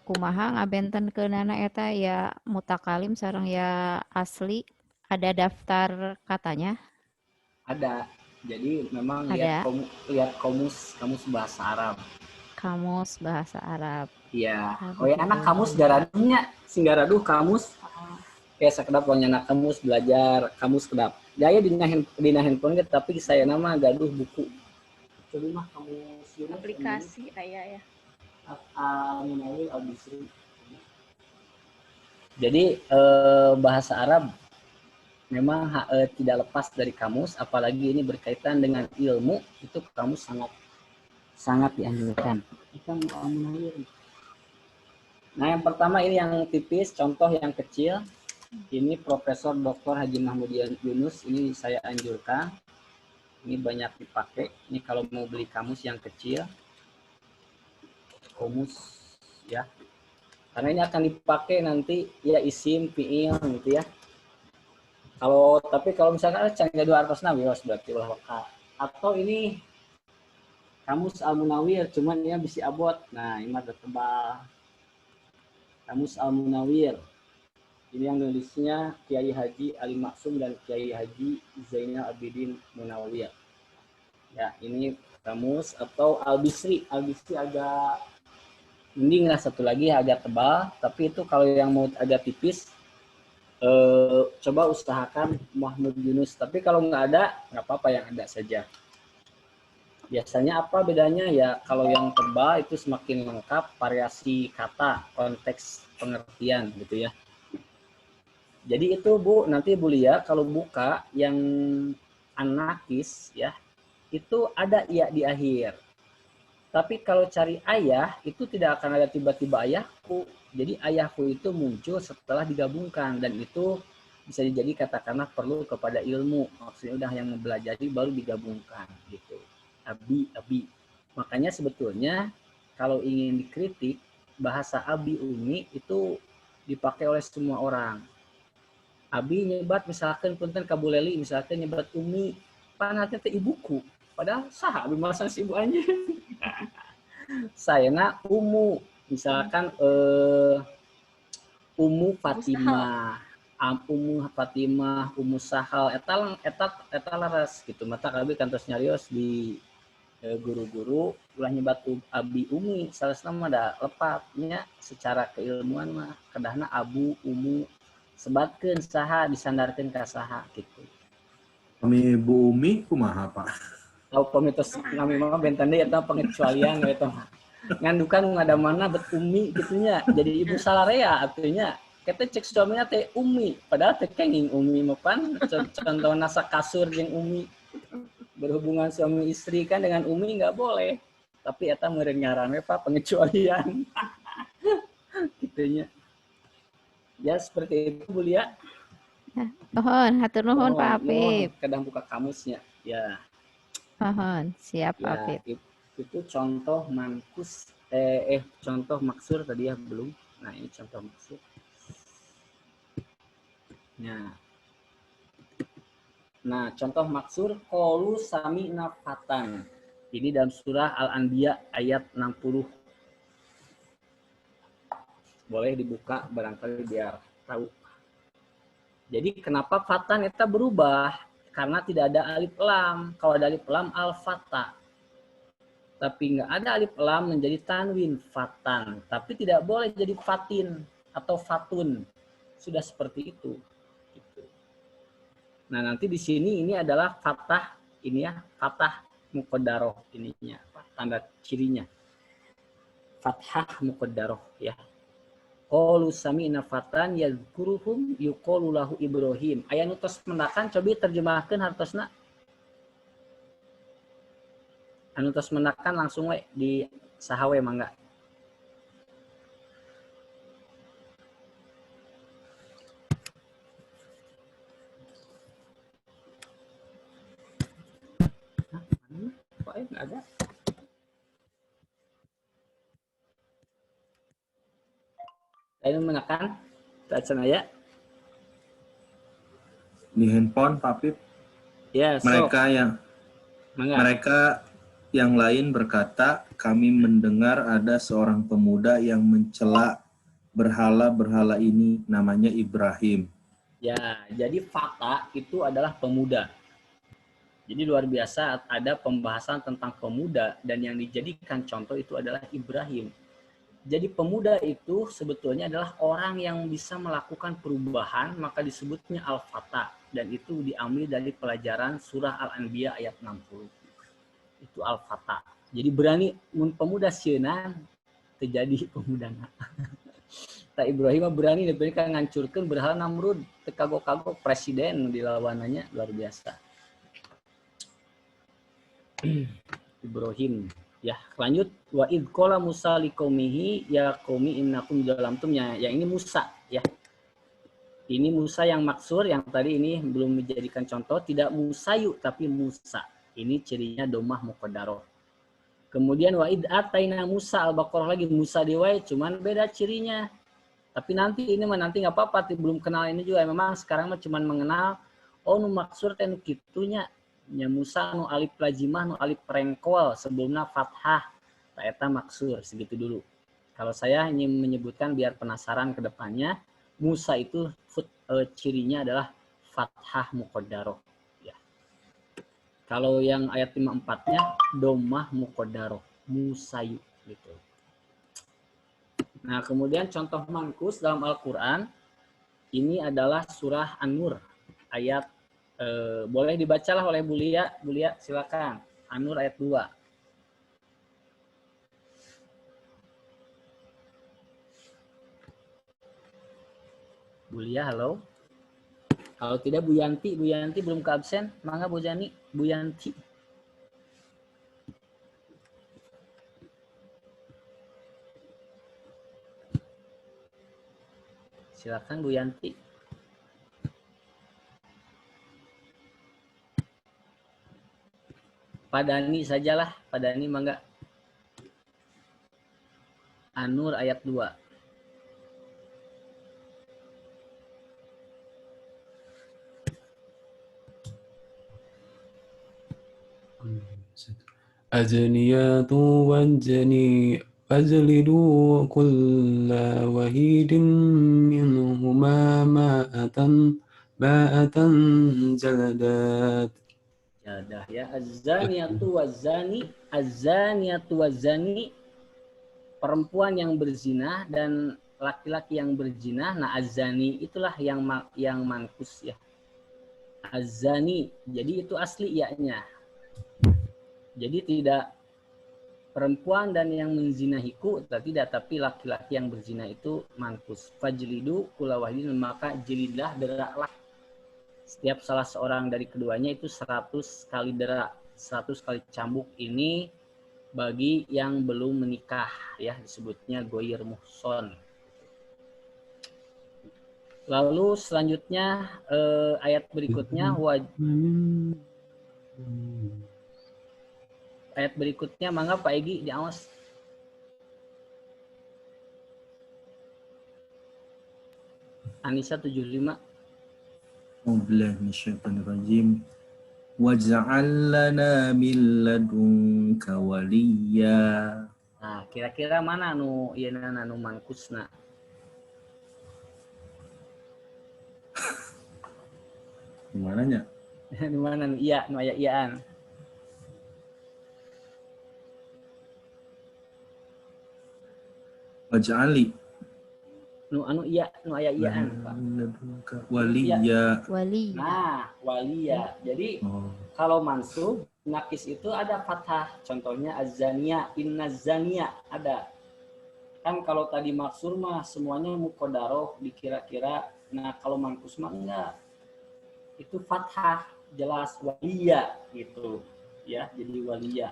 Kumaha ngabenten keunana eta ya mutakalim sareng ya asli. Ada daftar katanya? Ada. Jadi memang ada. lihat kamus bahasa Arab. Kamus bahasa Arab. Iya. Oh ya, anak kamus garaduhnya singgaraduh kamus. Ya sekedap punya anak kamus belajar kamus kedap. Daya dina handphone tapi saya nama gaduh buku. Coba mah kamus aplikasi aya ya. Jadi bahasa Arab memang tidak lepas dari kamus, apalagi ini berkaitan dengan ilmu, itu kamus sangat dianjurkan. Nah, yang pertama ini yang tipis, contoh yang kecil. Ini Profesor Dr. Haji Mahmud Yunus, ini saya anjurkan. Ini banyak dipakai. Ini kalau mau beli kamus yang kecil, kamus ya. Karena ini akan dipakai nanti ya isim, fiil gitu ya. Tapi kalau misalkan canggih dua artos nabi berarti ulah atau ini kamus al-munawir cuman ya bisi abot. Nah, ini mah tebal. Kamus al-munawir. Ini yang nulisnya Kiai Haji Ali Maksum dan Kiai Haji Zainal Abidin Munawir. Ya, ini kamus atau al-Bisri. Al-Bisri agak mending lah, satu lagi agak tebal, tapi itu kalau yang mau agak tipis coba usahakan Mahmud Yunus, tapi kalau nggak ada nggak apa-apa, yang ada saja. Biasanya apa bedanya ya, kalau yang tebal itu semakin lengkap variasi kata, konteks pengertian gitu ya. Jadi itu Bu, nanti Bu Lia kalau buka yang anakis ya, itu ada ya di akhir. Tapi kalau cari ayah, itu tidak akan ada tiba-tiba ayahku. Jadi ayahku itu muncul setelah digabungkan. Dan itu bisa jadi katakanlah perlu kepada ilmu. Maksudnya udah yang mempelajari baru digabungkan. Gitu. Abi. Makanya sebetulnya kalau ingin dikritik, bahasa abi umi itu dipakai oleh semua orang. Abi nyebat misalkan punten kabuleli, misalkan nyebat umi. Panatnya teh ibuku. Padahal sah abi masan si ibu anjing. Sayana Umu, misalkan Umu Fatimah, Umu Sahal, eta laras gitu. Mata kabi kantos nyarios di guru-guru ulah nyebat abi umi, salah nama ada lepatnya secara keilmuan mah kedahna abu umu sebatkeun saha disandarkeun ka saha gitu. Kami Bu Umi kumaha Pak? Tahu pemitos kami mah benten deui eta pengecualian eta mah. Ngandukan ngada mana bet umi gitunya. Jadi ibu salarea atunya. Kita cek suaminya teh umi, padahal teh kenging umi mah pan contoh nasa kasur jeung umi. Berhubungan suami istri kan dengan umi nggak boleh. Tapi eta meureun ngaran we Pak pengecualian. Gitunya. Ya seperti itu Bu Lia. Mohon, hatur nuhun Pak Apip. Kadang buka kamusnya. Ya. Mohon, siap Pak Apip. Itu contoh mankus contoh maksur tadi ya belum. Nah, ini contoh maksur. Nah, contoh maksur qalu sami'na fatan. Ini dalam surah Al-Anbiya ayat 60. Boleh dibuka barangkali biar tahu. Jadi kenapa fatan itu berubah? Karena tidak ada alif lam. Kalau ada alif lam al-fata. Tapi nggak ada alif lam menjadi tanwin fatan. Tapi tidak boleh jadi fatin atau fatun. Sudah seperti itu. Gitu. Nah nanti di sini ini adalah fatah. Ini ya fatah muqaddaroh ininya. Tanda cirinya. Fathah muqaddaroh ya. Qalu sami'na fatan yadhkuruhum yuqalu lahu Ibrahim. Aya nu tos mendakan cobi terjemahkeun hartosna. Anu tos mendakan langsung we di sahawe mangga. Kok enggak ada? Ayo menekan bacaan ya. Di handphone Pak Pip. Ya, so. Mereka yang lain berkata, kami mendengar ada seorang pemuda yang mencela berhala-berhala ini, namanya Ibrahim. Ya, jadi fata itu adalah pemuda. Jadi luar biasa ada pembahasan tentang pemuda dan yang dijadikan contoh itu adalah Ibrahim. Jadi pemuda itu sebetulnya adalah orang yang bisa melakukan perubahan, maka disebutnya al-fata. Dan itu diambil dari pelajaran surah Al-Anbiya ayat 60. Itu al-fata. Jadi berani pemuda sieunang terjadi pemuda. Tak Ibrahim berani diberikan ngancurkeun berhala Namrud, tekagok-kagok presiden dilawanannya luar biasa. Ibrahim. Ya, lanjut wa id qala Musa liqaumihi ya qaumi innakum zalamtum ya. Yang ini Musa ya. Ini Musa yang maksur yang tadi ini belum dijadikan contoh, tidak Musayu tapi Musa. Ini cirinya domah muqaddaroh. Kemudian wa id ataina Musa Al-Baqarah lagi Musa diwai cuman beda cirinya. Tapi nanti ini mah nanti enggak apa-apa belum kenal ini juga memang sekarang mah cuman mengenal oh nu maksur teh nu kitunya. Nya Musa nu alif lazimah nu alif rengkol sebelumnya fathah eta maksur segitu dulu. Kalau saya ingin menyebutkan biar penasaran ke depannya Musa itu cirinya adalah fathah muqaddaroh ya. Kalau yang ayat 54-nya domah muqaddaroh Musayu gitu. Nah, kemudian contoh mankus dalam Al-Qur'an ini adalah surah An-Nur ayat boleh dibacalah oleh Bu Lia. Bu Lia silakan. An-Nur ayat 2. Bu Lia, halo. Kalau tidak Bu Yanti belum ke absen. Mangga Bu Jani, Bu Yanti. Silakan Bu Yanti. Pak Dani sajalah, Pak Dani mangga. An-Nur ayat 2. Ajaniyatu wajani fajlidu kulla wahidin minhuma ma'atan jaladat. Jadah ya. Az-zaniyatu waz-zani, perempuan yang berzina dan laki-laki yang berzina. Nah, az-zani itulah yang mankus ya. Az-zani. Jadi itu asli ianya. Jadi tidak perempuan dan yang menzinahiku, tidak, tapi laki-laki yang berzina itu mankus. Fajlidu kulla wahidin, maka jilidlah, deraklah setiap salah seorang dari keduanya itu 100 kali derak, 100 kali cambuk. Ini bagi yang belum menikah ya, disebutnya goir muhson. Lalu selanjutnya ayat berikutnya ayat berikutnya mangga Pak Egi diawas. Anisa 75. A'udzubillahi minasyaitonirrajim. Waj'al lana min ladunka waliya. Nah, kira-kira mana nu ieu nu mangkusna? Di mananya? Di mana nu iya, nu aya iyaan? Waj'ali Nu anu iya, nu aya iyaan, Pak. Waliya. Wali. Nah, waliya. Jadi kalau mansub nakis itu ada fathah. Contohnya az-zaniya, innaz-zaniya ada. Kan kalau tadi maksur mah semuanya muqaddarah dikira-kira. Nah, kalau mankus mah enggak. Itu fathah, jelas waliya gitu. Ya, jadi waliya.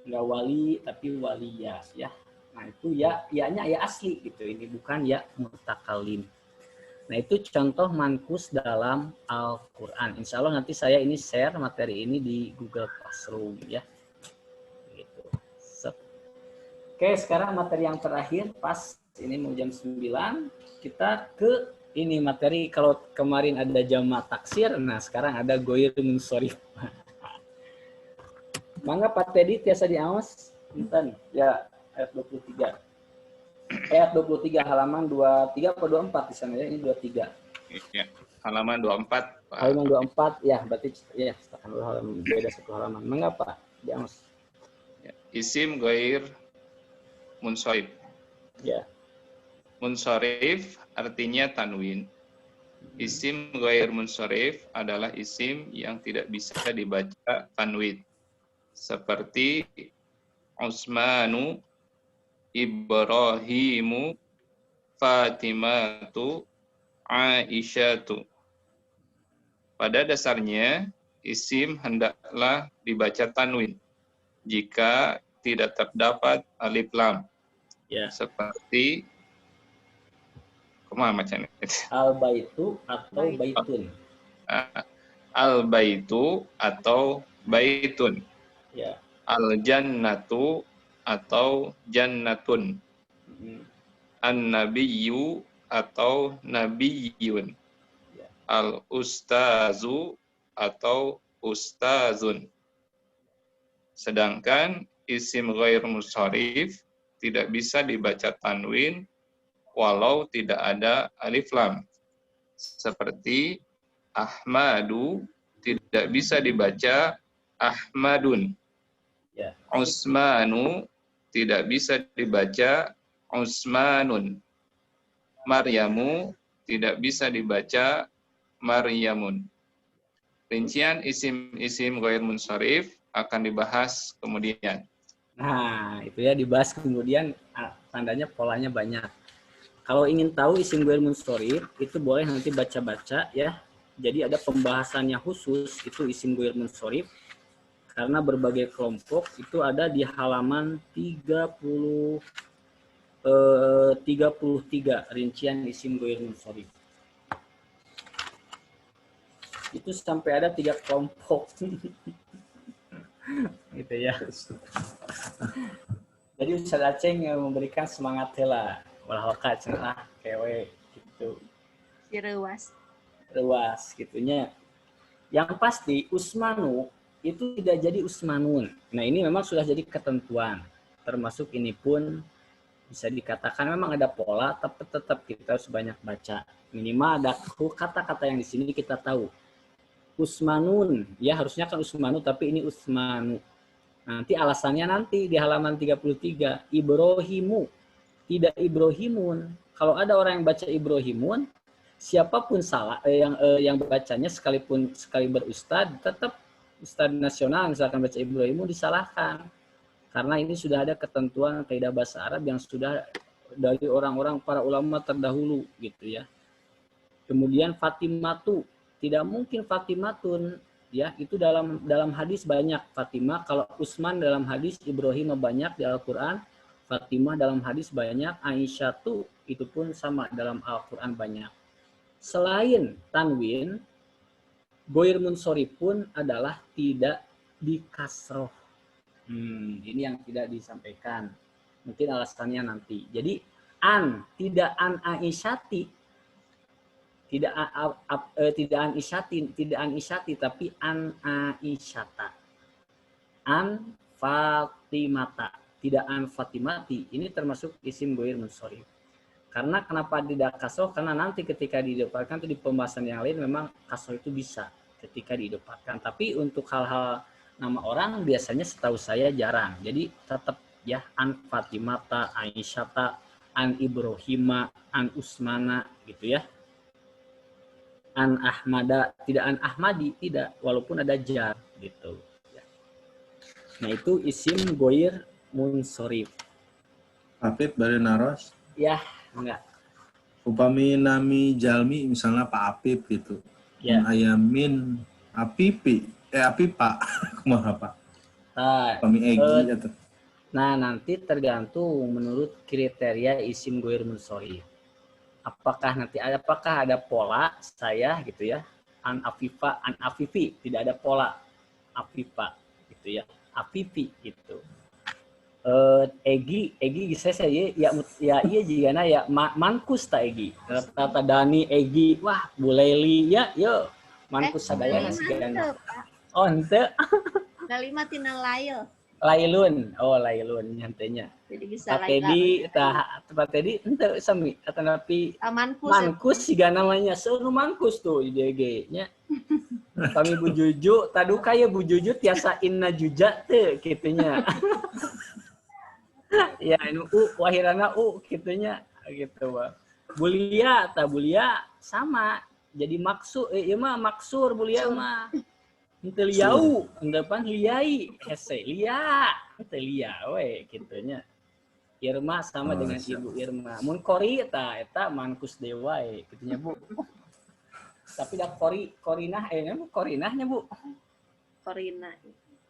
Enggak wali tapi waliya ya. Nah, itu ya, ianya ya asli gitu. Ini bukan ya mutakalim. Nah, itu contoh mankus dalam Al-Quran. Insya Allah nanti saya ini share materi ini di Google Classroom ya. Gitu. Oke, sekarang materi yang terakhir, pas ini mau jam 9, kita ke ini materi. Kalau kemarin ada jamak taksir, nah sekarang ada goir munsorif. Mangga Pak Teddy tiasa diawas. Punten. Ya, ayat 23. Ayat 23 halaman 23 atau 24 di sana ya, ini 23. Ya, halaman 24. Pak. Halaman 24 ya, berarti ya halaman beda satu halaman. Mengapa? Diawas. Ya, isim goir munsorif. Ya. Munsorif artinya tanwin. Isim goir munsorif adalah isim yang tidak bisa dibaca tanwin. Seperti Utsmanu, Ibrahimu, Fatimatu, Aisyatu. Pada dasarnya, isim hendaklah dibaca tanwin jika tidak terdapat alif lam. Ya. Seperti kemana macamnya? Al-baitu atau baitun. Al-baitu atau baitun. Ya. Al-jannatu atau jannatun. An-nabiyyu atau nabiyyun. Ya. Al-ustazu atau ustazun. Sedangkan isim ghair munsharif tidak bisa dibaca tanwin walau tidak ada alif lam. Seperti Ahmadu tidak bisa dibaca Ahmadun. Ya. Utsmanu tidak bisa dibaca Utsmanun. Maryamu tidak bisa dibaca Maryamun. Rincian isim-isim ghair munsharif akan dibahas kemudian. Nah, itu ya dibahas kemudian, tandanya polanya banyak. Kalau ingin tahu isim ghair munsharif itu boleh nanti baca-baca ya. Jadi ada pembahasannya khusus itu isim ghair munsharif. Karena berbagai kelompok itu ada di halaman 38 33 rincian isim ghair munsharif. Itu sampai ada 3 kelompok. Gitu ya. Jadi Ustaz Aceh memberikan semangat lah. Walau cenah kewe gitu. Si Ruas gitunya. Yang pasti Usmanu itu tidak jadi Usmanun. Nah, ini memang sudah jadi ketentuan. Termasuk ini pun bisa dikatakan memang ada pola, tapi tetap kita harus banyak baca. Minimal ada kata-kata yang di sini kita tahu. Usmanun, ya harusnya kan Usmanu, tapi ini Usmanu. Nanti alasannya nanti di halaman 33. Ibrahimu, tidak Ibrahimun. Kalau ada orang yang baca Ibrahimun, siapapun salah yang bacanya sekali berustad, tetap ustad nasional misalkan baca Ibrahimun disalahkan. Karena ini sudah ada ketentuan kaidah bahasa Arab yang sudah dari orang-orang para ulama terdahulu gitu ya. Kemudian Fatimatu, tidak mungkin Fatimatun, ya itu dalam hadis banyak Fatimah. Kalau Utsman dalam hadis, Ibrahim banyak di Al-Qur'an, Fatimah dalam hadis banyak, Aisyatu itu pun sama dalam Al-Qur'an banyak. Selain tanwin, ghair munsharif pun adalah tidak dikasroh. Ini yang tidak disampaikan. Mungkin alasannya nanti. Jadi tidak an Aisyati, tidak an Isyati, tapi an Aisyata. An Fatimata, tidak an Fatimati. Ini termasuk isim ghair munsharif. Karena kenapa tidak kasroh? Karena nanti ketika didapatkan itu di pembahasan yang lain memang kasroh itu bisa ketika didapatkan. Tapi untuk hal-hal nama orang biasanya setahu saya jarang. Jadi tetap ya an Fatimata, Aisyata, an Ibrahima, an Usmana gitu ya. An Ahmada, tidak an Ahmadi, tidak. Walaupun ada jar gitu. Nah itu isim ghair munsharif. Hafid bari naros? Ya, enggak. Upami nami jalmi misalnya Pak Apip gitu. Ya. Ayamin Apipi, Apipa, kumaha Pak? Nah, Upami Egi atau. Nah, nanti tergantung menurut kriteria isim ghair munsharif. Apakah ada pola saya gitu ya? An Afifa, an Afifi, tidak ada pola. Afifa gitu ya. Afifi gitu. Egi saya ya iya jigana ya mankus ta Egi. Tata Dani Egi, wah Buleli ya yo mankus sadayana sigana. Oh henteu. Galima tina lail. Lailun. Oh lailun nyantenya. Jadi bisa lail. Pak Tedi henteu sami atanapi mankus siga namanya. Seunu mankus tuh IDG nya. Kami Bu Juju, taduka ya Bu Juju tiasa inna juja teu kitunya. Ya ini wahirana gitunya gitu Pak. Bulia sama jadi maksud ieu mah maksur bulia mah henteu liau depan liai hese lia henteu lia we kitunya. Irma sama dengan Ibu Irma. Mun kori eta mankus dewa kitunya Bu. Tapi dah korinah korinahnya Bu.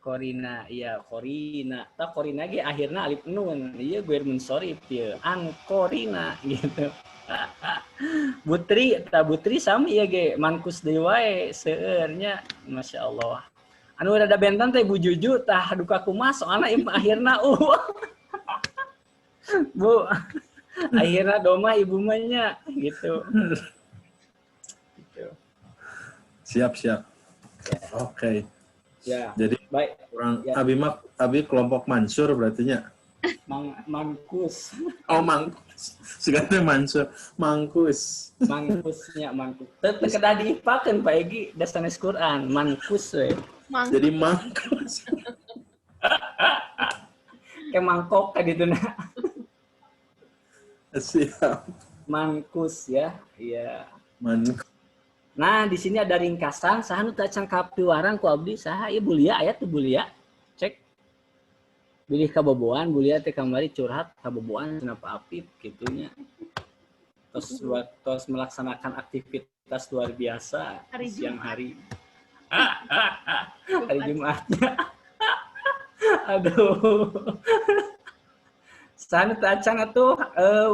Korina, iya Korina. Tak Korina ge akhirna alif nun. Iya ghair munsharif ieu. An Korina gitu. Butri sami ya ge mankus deui wae seueur nya. Masyaallah. Anu rada bentan teh Bu Juju tah duka kumaha soalna akhirna Bu. Akhirna doma ibu manya gitu. Gitu. Siap. Ya. Oke. Ya. Jadi baik. Orang ya. Abi kelompok Mansur berarti nya. Mangkus. Oh Mangkus. Sigana Mansur. Mangkus. Mangkusnya mangkus. Teu kedah diipakeun Pak Egi da sanes Quran. Mangkus we. Jadi Mangkus. Ke mangkok ka dituna. Siap. Mangkus ya. Iya. Mangkus. Nah, di sini ada ringkasan saha nu teu can kapiwaran ku abdi saha ieu Bulia aya tuh Bulia. Cek. Bilih kaboboan Bulia teh kamari curhat kaboboan kenapa Apip gitunya. Terus melaksanakan aktivitas luar biasa siang hari. Hari Jumatnya. Aduh. Sana tacang atuh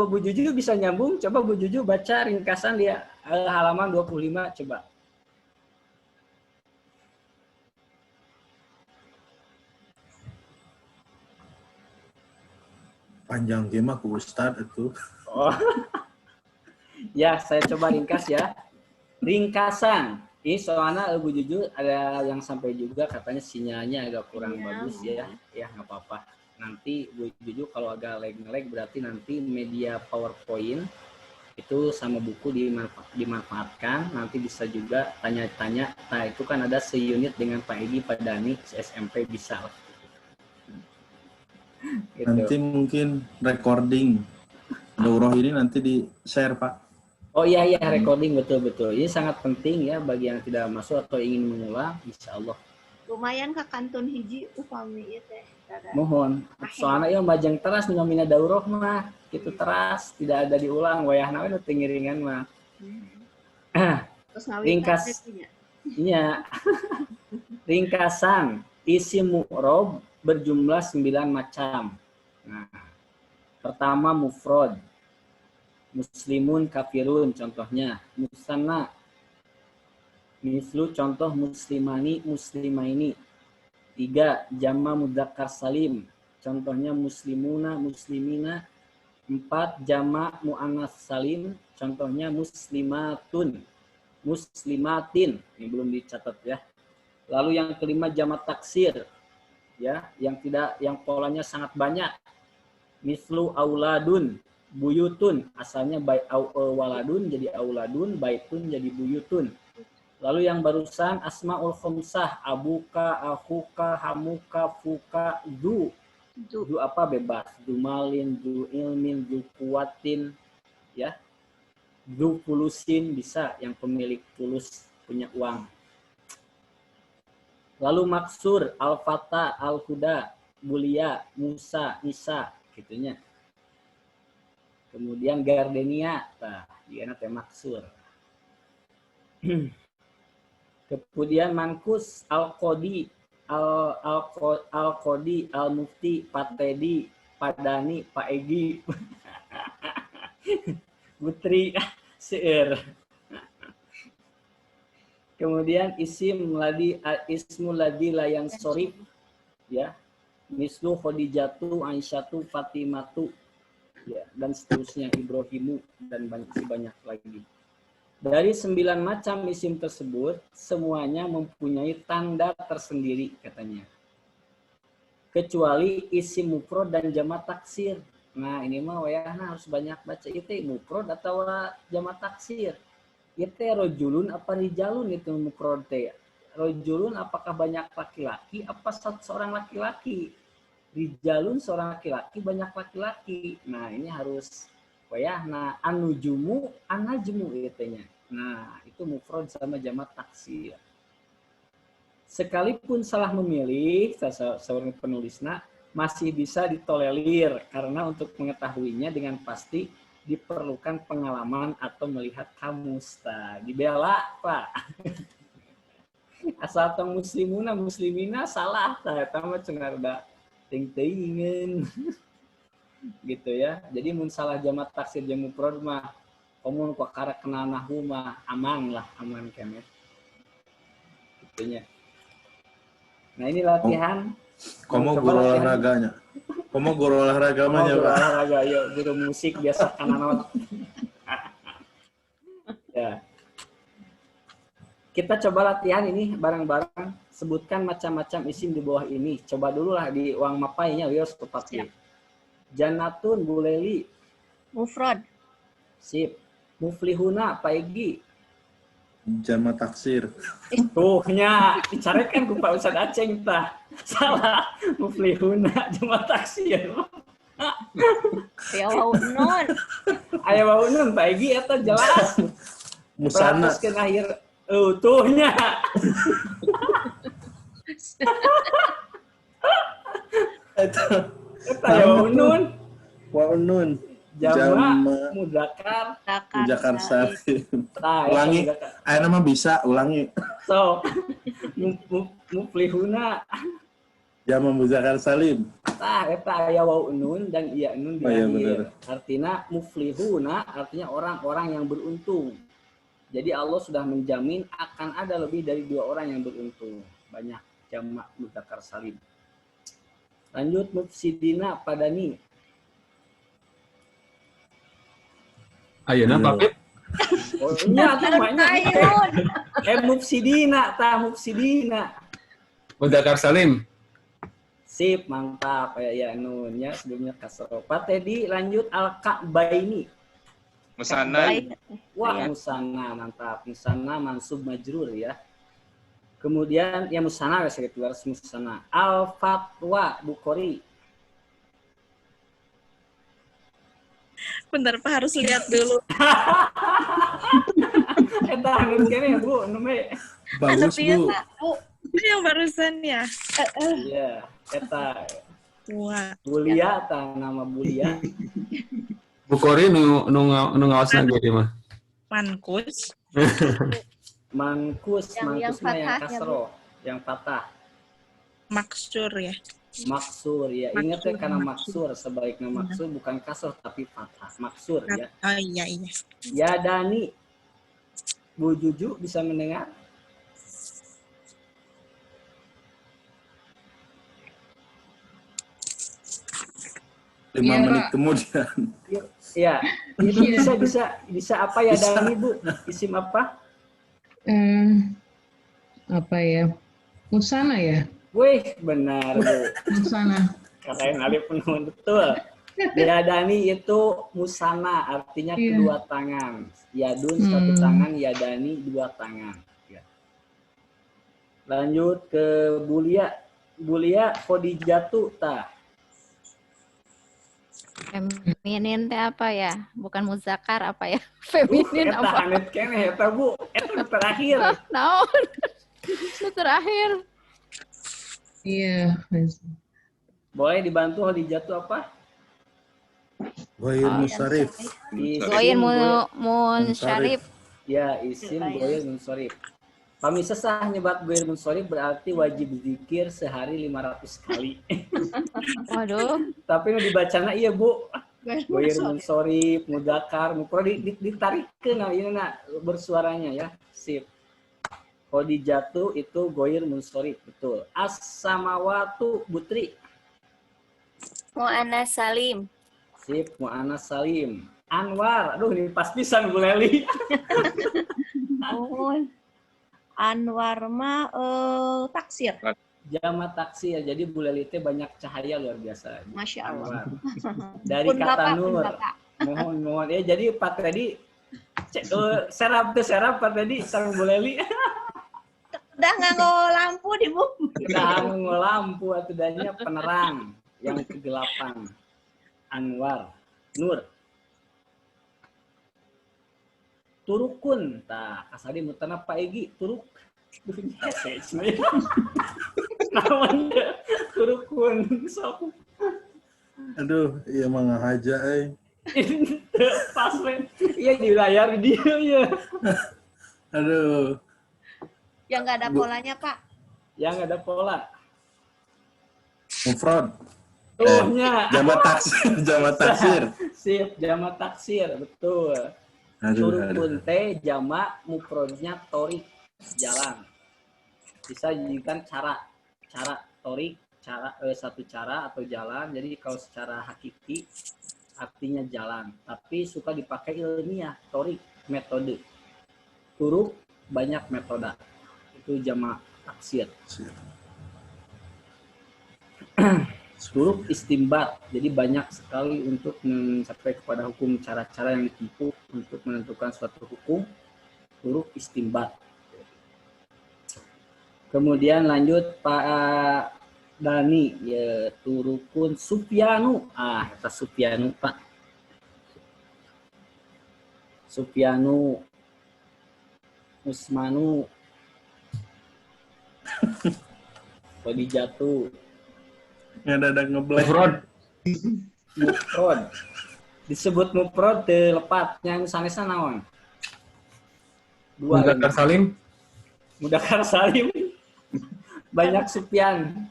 Bu Juju bisa nyambung. Coba Bu Juju baca ringkasan dia halaman 25 coba. Panjang game aku Ustad itu. Oh. Ya, saya coba ringkas ya. Ringkasan. Ini soalnya Bu Juju ada yang sampai juga katanya sinyalnya agak kurang bagus ya. Ya, nggak apa-apa. Nanti Bu Juju kalau agak lag berarti nanti media PowerPoint itu sama buku dimanfaatkan. Nanti bisa juga tanya-tanya. Nah, itu kan ada seunit dengan Pak Edi, Pak Dani, SMP bisa lah. Gitu. Nanti mungkin recording daurah ini nanti di-share, Pak. Oh iya, recording betul-betul. Ini sangat penting ya bagi yang tidak masuk atau ingin mengulang, insya Allah. Lumayan ke kantun hiji upami ieu teh. Mohon. Soalnya ya majang teras nomina daurah mah gitu teras tidak ada diulang wayahna we nu teu ngiringan mah. Ringkas. Iya. Ringkasan isim mu'rob berjumlah 9 macam. Nah, pertama mufrad. Muslimun, kafirun contohnya. Musanna. Mislu contoh muslimani, muslimaini. 3. Jama mudzakkar salim. Contohnya muslimuna, muslimina. 4. Jama muannas salim. Contohnya muslimatun, muslimatin. Ini belum dicatat ya. Lalu yang kelima jamak taksir. Ya, yang polanya sangat banyak. Mislu auladun, buyutun, asalnya waladun jadi auladun, baitun jadi buyutun. Lalu yang barusan asmaul khamsah, abuka, akhuka, hamuka, fuka, du apa bebas, du malin, du ilmin, du kuatin, ya, du pulusin bisa, yang pemilik pulus punya uang. Lalu maksur, al-fata, al-huda, bulia, musa, nisa, gitunya. Kemudian gardenia, nah, dia nanti maksur. Kemudian mankus, al-qodi, al-qodi, al-mufti, patedi, padani, paegi, putri, seur. Kemudian ismul ladzi la yansorif, ya, mislu Khadijatu, Aisyatu, Fatimatu, ya, dan seterusnya, Ibrahimu, dan banyak lagi. Dari 9 macam isim tersebut, semuanya mempunyai tanda tersendiri katanya. Kecuali isim mufrad dan jamak taksir. Nah, ini mah wayahna harus banyak baca itu mufrad atau jamak taksir. Itu rojulun apa rijalun itu mufrad teh. Rojulun apakah banyak laki-laki apa seorang laki-laki? Rijalun seorang laki-laki banyak laki-laki. Nah, ini harus wayahna anujumu anajmu itunya. Nah, itu mufrad sama jamak taksir. Sekalipun salah memilih seorang penulisnya masih bisa ditolerir karena untuk mengetahuinya dengan pasti diperlukan pengalaman atau melihat kamus. Dibela, Pak. Asal tong muslimuna muslimina salah eta mah cenah da ting-tingan. Gitu ya. Jadi mun salah jamak taksir jeung mufrad mah komun perkara kenal nahwu mah aman keneh. Gitunya. Nah, ini latihan. Komo guru olahraganya. Komo guru olahraga mah ya, Pak. Olahraga, yuk guru musik biasa kananot. Ya. Kita coba latihan ini bareng-bareng. Sebutkan macam-macam isim di bawah ini. Coba dulu lah di uang mapainya, Wios tepatnya. Janatun, Buleli. Mufrad. Sip. Muflihuna, Paigi. Jamak taksir. Tuhnya, dicarekan ku Pak Ustadz Aceng tah. Salah. Muflihuna, jamak taksir. Ya waunun. Aya waunun, Paigi eta jelas. Musana. Perhatikan akhir. Tuhnya. Eta ya waunun. Waunun. Jama mudakar salim. Ulangi. Aya nama bisa ulangi. So. Muflihuna. Jamak muzakkar salim. Tah eta aya waw nun dan iya nun di Oh, iya, akhir. benar. Artinya muflihuna artinya orang-orang yang beruntung. Jadi Allah sudah menjamin akan ada lebih dari 2 orang yang beruntung. Banyak jamak muzakkar salim. Lanjut mufsidina padani. Ayeuna Pak Pip. Oh iya tuh maknya. Mufsidina tah mufsidina. Muzakkar salim. Sip, mantap. Ya nunnya sebelumnya kasroh. Pak Teddy lanjut al-ka'baini. Musanna. Wah, musana mantap. Musana mansub majrur ya. Kemudian ya musana ya segitu harus musana. Al-fatwa Bukhari. Bentar Pak, harus lihat dulu. Eta anu kene Bu, anu me. Bagus, Bu. Itu yang barusan ya. Iya, eta Wah. Bulia ta nama Bulia. Bukhari nu ngaosna ge dia mah. Mankus. Mankus, Yang mah yang fathahnya, kasroh, yang patah. Maksur ya. Maksur ya, ingat ya karena maksur sebaiknya maksur bukan kasroh tapi patah. Maksur ya. Oh iya. Ya Dani, Bu Juju bisa mendengar? Lima menit kemudian. Ya, itu bisa apa ya Dani Bu? Isim apa? Apa ya? Musana ya? Wih, benar Bu. Musana. Katakan Alif penuh betul. Ya Dani itu musana, artinya Iya. kedua tangan. Yadun satu tangan, Yadani 2 tangan. Ya. Lanjut ke Bulia. Bulia Khadijatu ta. Feminin teh apa ya? Bukan muzakkar apa ya? Feminin Eta apa? hanet keneh eta Bu. Eta terakhir. Naon? Itu terakhir. Iya. Boleh dibantu Khadijatu apa? Ghair musarif. Goyen munsharif. Ya, isim goir munsharif. Pamisa sah nyebat goir munsharif berarti wajib zikir sehari 500 kali. Waduh. Tapi nu dibacana iya Bu. Goir munsharif, mudzakkar, mufrad ditarikeun ieu bersuaranya ya. Sip. Khadijatu itu goir munsharif, betul. As-samawatu Butri. Mu'annas salim. Sip, Mu'annas salim. Anwar, aduh ini pas pisan Bu Leli. Oh, Anwar mah taksir. Jamak taksir, jadi Bu Leli teh banyak cahaya luar biasa. Masya Allah. Anwar. Dari Pun kata Bapak, pun Nur. Bapak. Mohon ya, jadi Pak Teddy serap Pak Teddy sama Bu Leli. Udah nganggo lampu di Bu. Kita lampu atau danya penerang yang kegelapan. Anwar, Nur. Turukun, tah kasadi mutana Pak Egi, turuk. Namanya turukun, sok. Aduh, iya mah ngahaja Pas iya di layar dia ya. Aduh. Yang nggak ada polanya Pak. Yang ada pola. Mufrad. Tuhnya. Jamak taksir. Sip, jamak taksir, betul. Turukun teh jamak mufradnya torik, jalan. Bisa dijadikan cara torik, satu cara atau jalan. Jadi kalau secara hakiki artinya jalan, tapi suka dipakai ilmiah, torik, metode. Turuk banyak metode. Itu jamak taksir. Turuk istimbat, jadi banyak sekali untuk mencapai kepada hukum, cara-cara yang ditempuh untuk menentukan suatu hukum. Turuk istimbat. Kemudian lanjut Pak Dani, ya turukun Sufyanu. Kata Sufyanu Pak. Sufyanu, Usmanu, Khadijatu. Ngedadak ngeblank. Mufrad. Disebut mufrad telepat yang sanesna naon? Muzakkar salim. Mudakkar salim. Banyak Sufyan.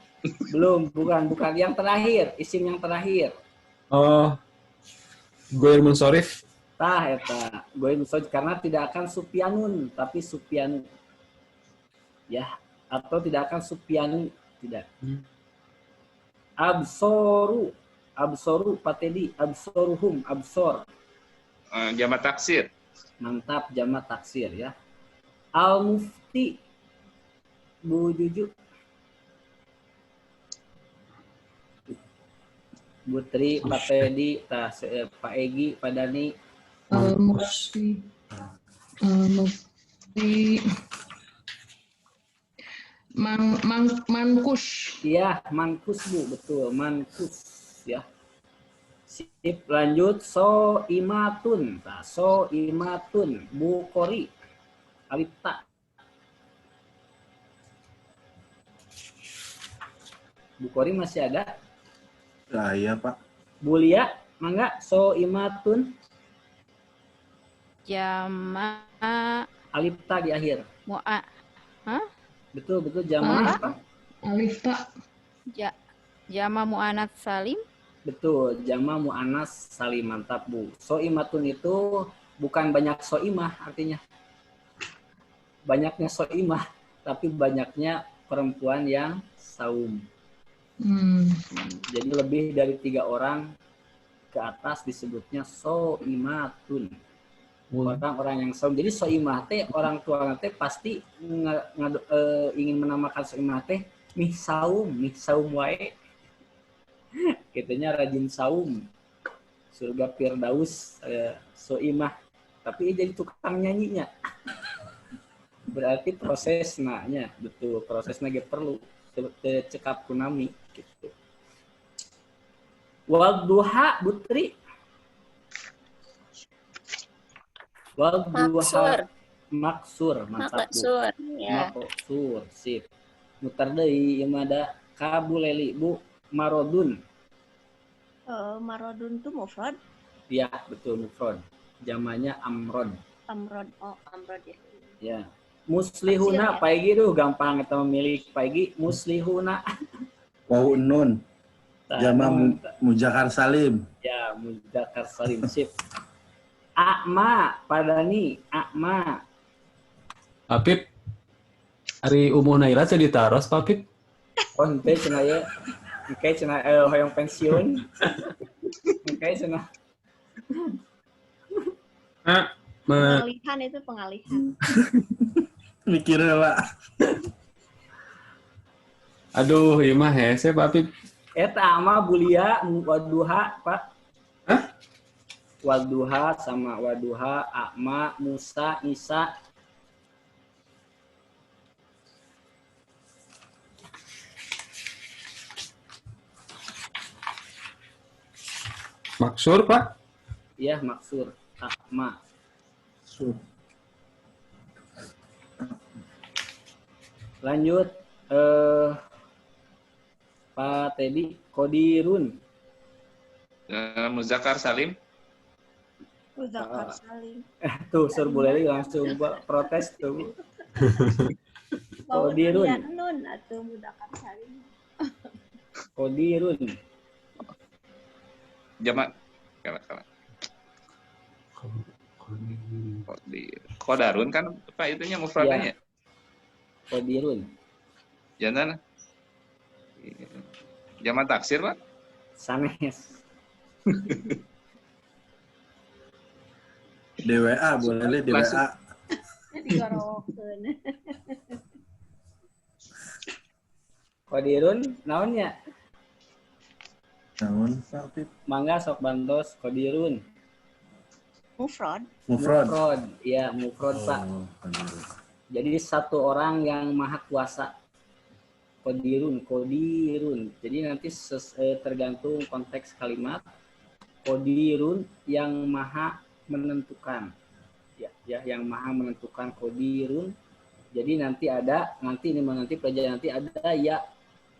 Belum, bukan yang terakhir, isim yang terakhir. Oh, Goir Munsorif. Tah eta goin musod karena tidak akan Sufyanun tapi Sufyan ya, atau tidak akan Sufyani, tidak. Absoru patedi absoruhum absor. Jamak taksir. Mantap, jamak taksir ya. Al mufti Bu Juju. Butri, Pak Teddy, Pak Egi, Pak Dani. Mufti. Mufti. Mankus. Iya, mankus Bu, betul, mankus ya. Sip, lanjut soimatun. Nah, soimatun, Bu Kori. Alipta. Bu Kori masih ada? Iya, Pak. Bu Lia, mangga soimatun. Jama Alipta di akhir. mu'a. Hah? Betul, jama apa? Alifta. Jama mu'anats salim. Betul, jama mu'anas salim, mantap Bu. Soimatun itu bukan banyak soimah artinya. Banyaknya soimah, tapi banyaknya perempuan yang saum. Jadi lebih dari 3 orang ke atas disebutnya soimatun. Orang-orang yang saum. Jadi soimah teh orang tua teh pasti ingin menamakan soimah teh mih saum wae. Kitanya rajin saum. Surga Firdaus soimah. Tapi jadi tukang nyanyinya. Berarti prosesnya betul, prosesnya ge perlu cekap kunami gitu. Wadduha Butri. Wadduha maksur, mantap Bu. Maksur, ya. Maksur, sip. Mutar deui ieu mah da kabuleli Bu. Marodun. Marodun itu mufrad? Iya, betul mufrad. Jamannya amron. Amrod, amrod ya. Ya. Muslihuna, Pak Egi tuh gampang kita memilih Pak Egi. Muslihuna. Wau nun. Jama Mujakar Salim. Ya, Mujakar Salim, sip. Akma, Padani, Akma. Apip, hari umuh naira saya ditaros, Pak Apip. Oh, ente cenah ya. Ente cenah hoyong pensiun. Ente cenah. Pengalihan itu pengalihan. Mikirnya, Pak. Aduh, iya mah hese, Pak Apip. Eta ama Bulia, Wadduha, Pak. Hah? Wadduha sama Wadduha, Akma, Musa, Isa. Maksur, Pak? Iya, maksur. Akma. Lanjut. Pak Teddy, Kodirun. Muzakkar Salim. Muzakkar Salim. Tuh, Sur Buleli langsung protes tuh. Kodirun. Nun atau Muzakkar Salim. Kodirun. Jamak. Kalah. Kodarun kan Pak itunya mufradnya. Kodirun. Jangan. Jamak taksir, Pak. Sanes. DWA boleh DWA. Digorokeun. Kodirun naonnya? Naon, Pak Apip? Mangga sok bantos Kodirun. Mufrad. Mufrad. Iya, mufrad, Pak. Jadi satu orang yang maha kuasa. Kodirun. Jadi nanti tergantung konteks kalimat. Kodirun yang maha menentukan. Ya, yang maha menentukan Kodirun. Jadi nanti pelajaran nanti ada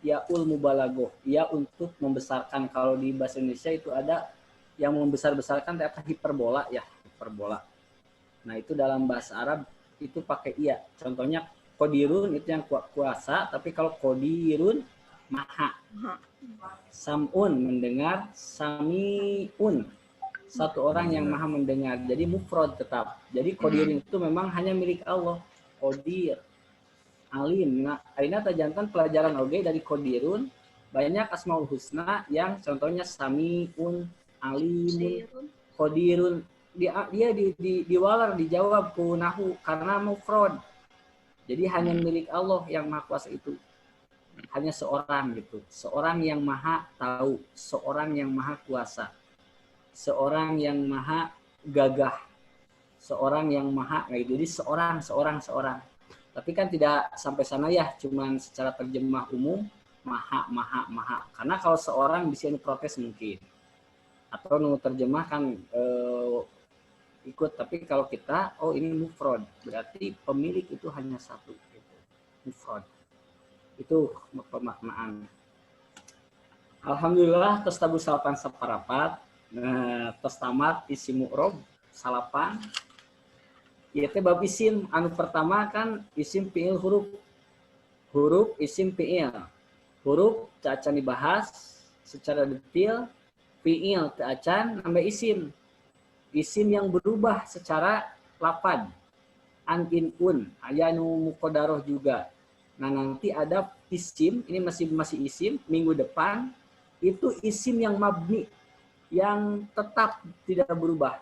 yaul mubalaghah. Ya untuk membesarkan. Kalau di bahasa Indonesia itu ada yang membesar-besarkan ternyata hiperbola ya, hiperbola. Nah, itu dalam bahasa Arab itu pakai iya. Contohnya Kodirun itu yang kuasa, tapi kalau Kodirun maha. Sam'un mendengar, sami'un satu orang yang maha mendengar. Jadi mufrad tetap. Jadi qadirun itu memang hanya milik Allah. Qadir, alim. Nah, aina tajantan pelajaran oge dari qadirun banyak asmaul husna yang contohnya sami'un, alimun, qadirun. Dia diwalar dijawab ku nahu karena mufrad. Jadi hanya milik Allah yang maha kuasa itu. Hanya seorang gitu. Seorang yang maha tahu, seorang yang maha kuasa. Seorang yang maha gagah, seorang yang maha, jadi seorang. Tapi kan tidak sampai sana ya, cuman secara terjemah umum maha. Karena kalau seorang bisa diprotes mungkin, atau nu terjemah kan ikut. Tapi kalau kita, oh ini mufrad, berarti pemilik itu hanya satu, gitu. Mufrad itu pemaknaan. Alhamdulillah tos tabu salapan saparapat. Nah, tos tamat isi mu'rob salapan. Ieu teh bab isim. Anu pertama kan isim fi'il huruf isim fi'il. Huruf teu acan dibahas secara detail. Fi'il teu acan nambah isim. Isim yang berubah secara lafad. An, in, un. Aya nu muqaddarah juga. Nah, nanti ada isim, ini masih isim, minggu depan itu isim yang mabni, yang tetap tidak berubah.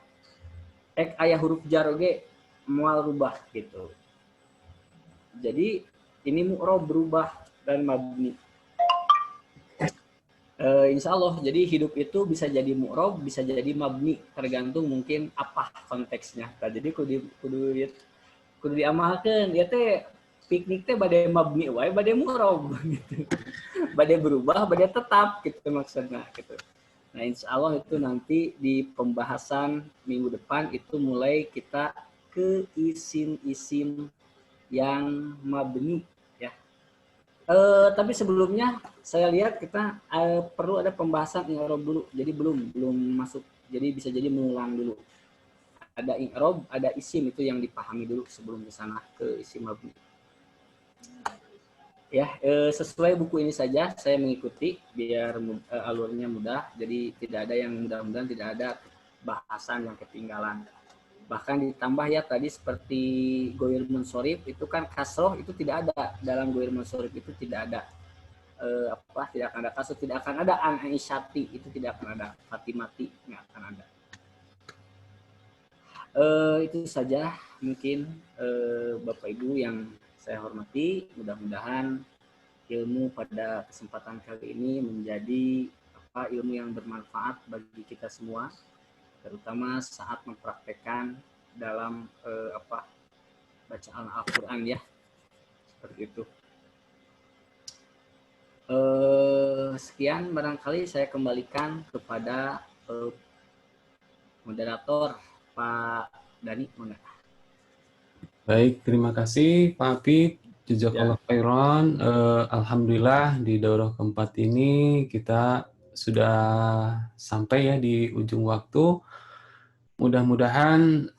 Ayah huruf jar oge moal rubah gitu. Jadi ini mu'rob berubah dan mabni. Insya Allah, jadi hidup itu bisa jadi mu'rob, bisa jadi mabni, tergantung mungkin apa konteksnya. Nah, jadi kudu diamalkan. Ya teh piknik teh bade mabni wae, bade mu'rob gitu. Bade berubah, bade tetap gitu maksudnya gitu. Nah, insya Allah itu nanti di pembahasan minggu depan itu mulai kita ke isim-isim yang mabni ya. Tapi sebelumnya saya lihat kita perlu ada pembahasan i'rab dulu. Jadi belum masuk. Jadi bisa jadi mengulang dulu. Ada i'rab, ada isim itu yang dipahami dulu sebelum ke sana ke isim mabni. Ya, sesuai buku ini saja saya mengikuti biar alurnya mudah. Jadi tidak ada yang mudah-mudahan tidak ada bahasan yang ketinggalan. Bahkan ditambah ya tadi seperti goir munsorif itu kan kasroh itu tidak ada dalam goir munsorif itu tidak ada tidak akan ada kasroh, tidak akan ada an-aisyati itu tidak akan ada, fatimati nggak akan ada. Itu saja mungkin Bapak Ibu yang saya hormati, mudah-mudahan ilmu pada kesempatan kali ini menjadi ilmu yang bermanfaat bagi kita semua, terutama saat mempraktekkan dalam bacaan Al-Quran ya, seperti itu. Sekian barangkali saya kembalikan kepada moderator Pak Dani. Baik, terima kasih Pak Apip. Jazakallah khairan. Alhamdulillah di daurah keempat ini kita sudah sampai ya di ujung waktu. Mudah-mudahan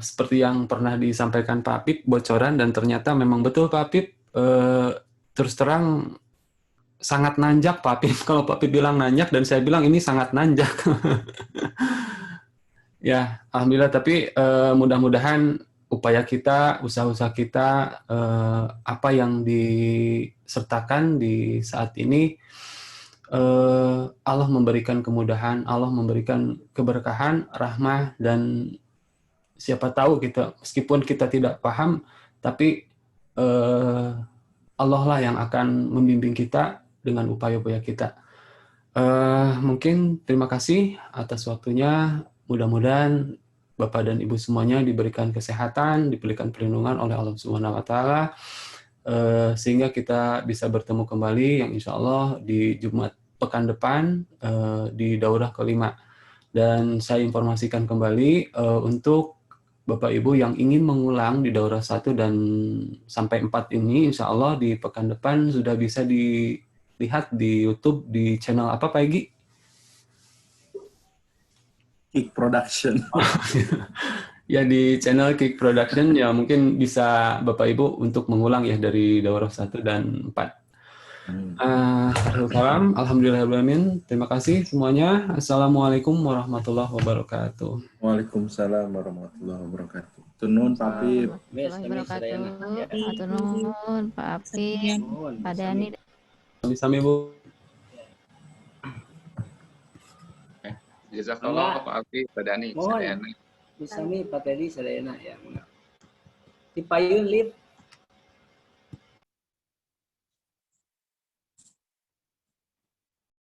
seperti yang pernah disampaikan Pak Apip bocoran, dan ternyata memang betul Pak Apip, terus terang sangat nanjak Pak Apip. Kalau Pak Apip bilang nanjak dan saya bilang ini sangat nanjak. Ya, alhamdulillah. Tapi mudah-mudahan upaya kita, usaha-usaha kita, apa yang disertakan di saat ini, Allah memberikan kemudahan, Allah memberikan keberkahan, rahmah, dan siapa tahu kita, meskipun kita tidak paham, tapi Allah lah yang akan membimbing kita dengan upaya-upaya kita. Mungkin terima kasih atas waktunya. Mudah-mudahan Bapak dan Ibu semuanya diberikan kesehatan, diberikan perlindungan oleh Allah Subhanahu wa Ta'ala, sehingga kita bisa bertemu kembali yang insya Allah di Jumat pekan depan di daurah kelima. Dan saya informasikan kembali untuk Bapak Ibu yang ingin mengulang di daurah 1 dan sampai 4 ini, insya Allah di pekan depan sudah bisa dilihat di YouTube di channel apa Pak Egi? Kick Production. Ya, di channel Kick Production ya, mungkin bisa Bapak Ibu untuk mengulang ya dari daurah 1 dan 4. Salam. Alhamdulillahirrahmanirrahim. Terima kasih semuanya. Assalamualaikum warahmatullahi wabarakatuh. Waalaikumsalam warahmatullahi wabarakatuh. Tunun Pak Apip. Warahmatullahi wabarakatuh. Atur nuhun, Pak Apip, Pak Dani. Sami-sami Bu. Jazakallah Pak Alfi, Pak Dani, Mohon. sadayana. Bisa nih Pak Teddy sadayana ya. Dipayun lip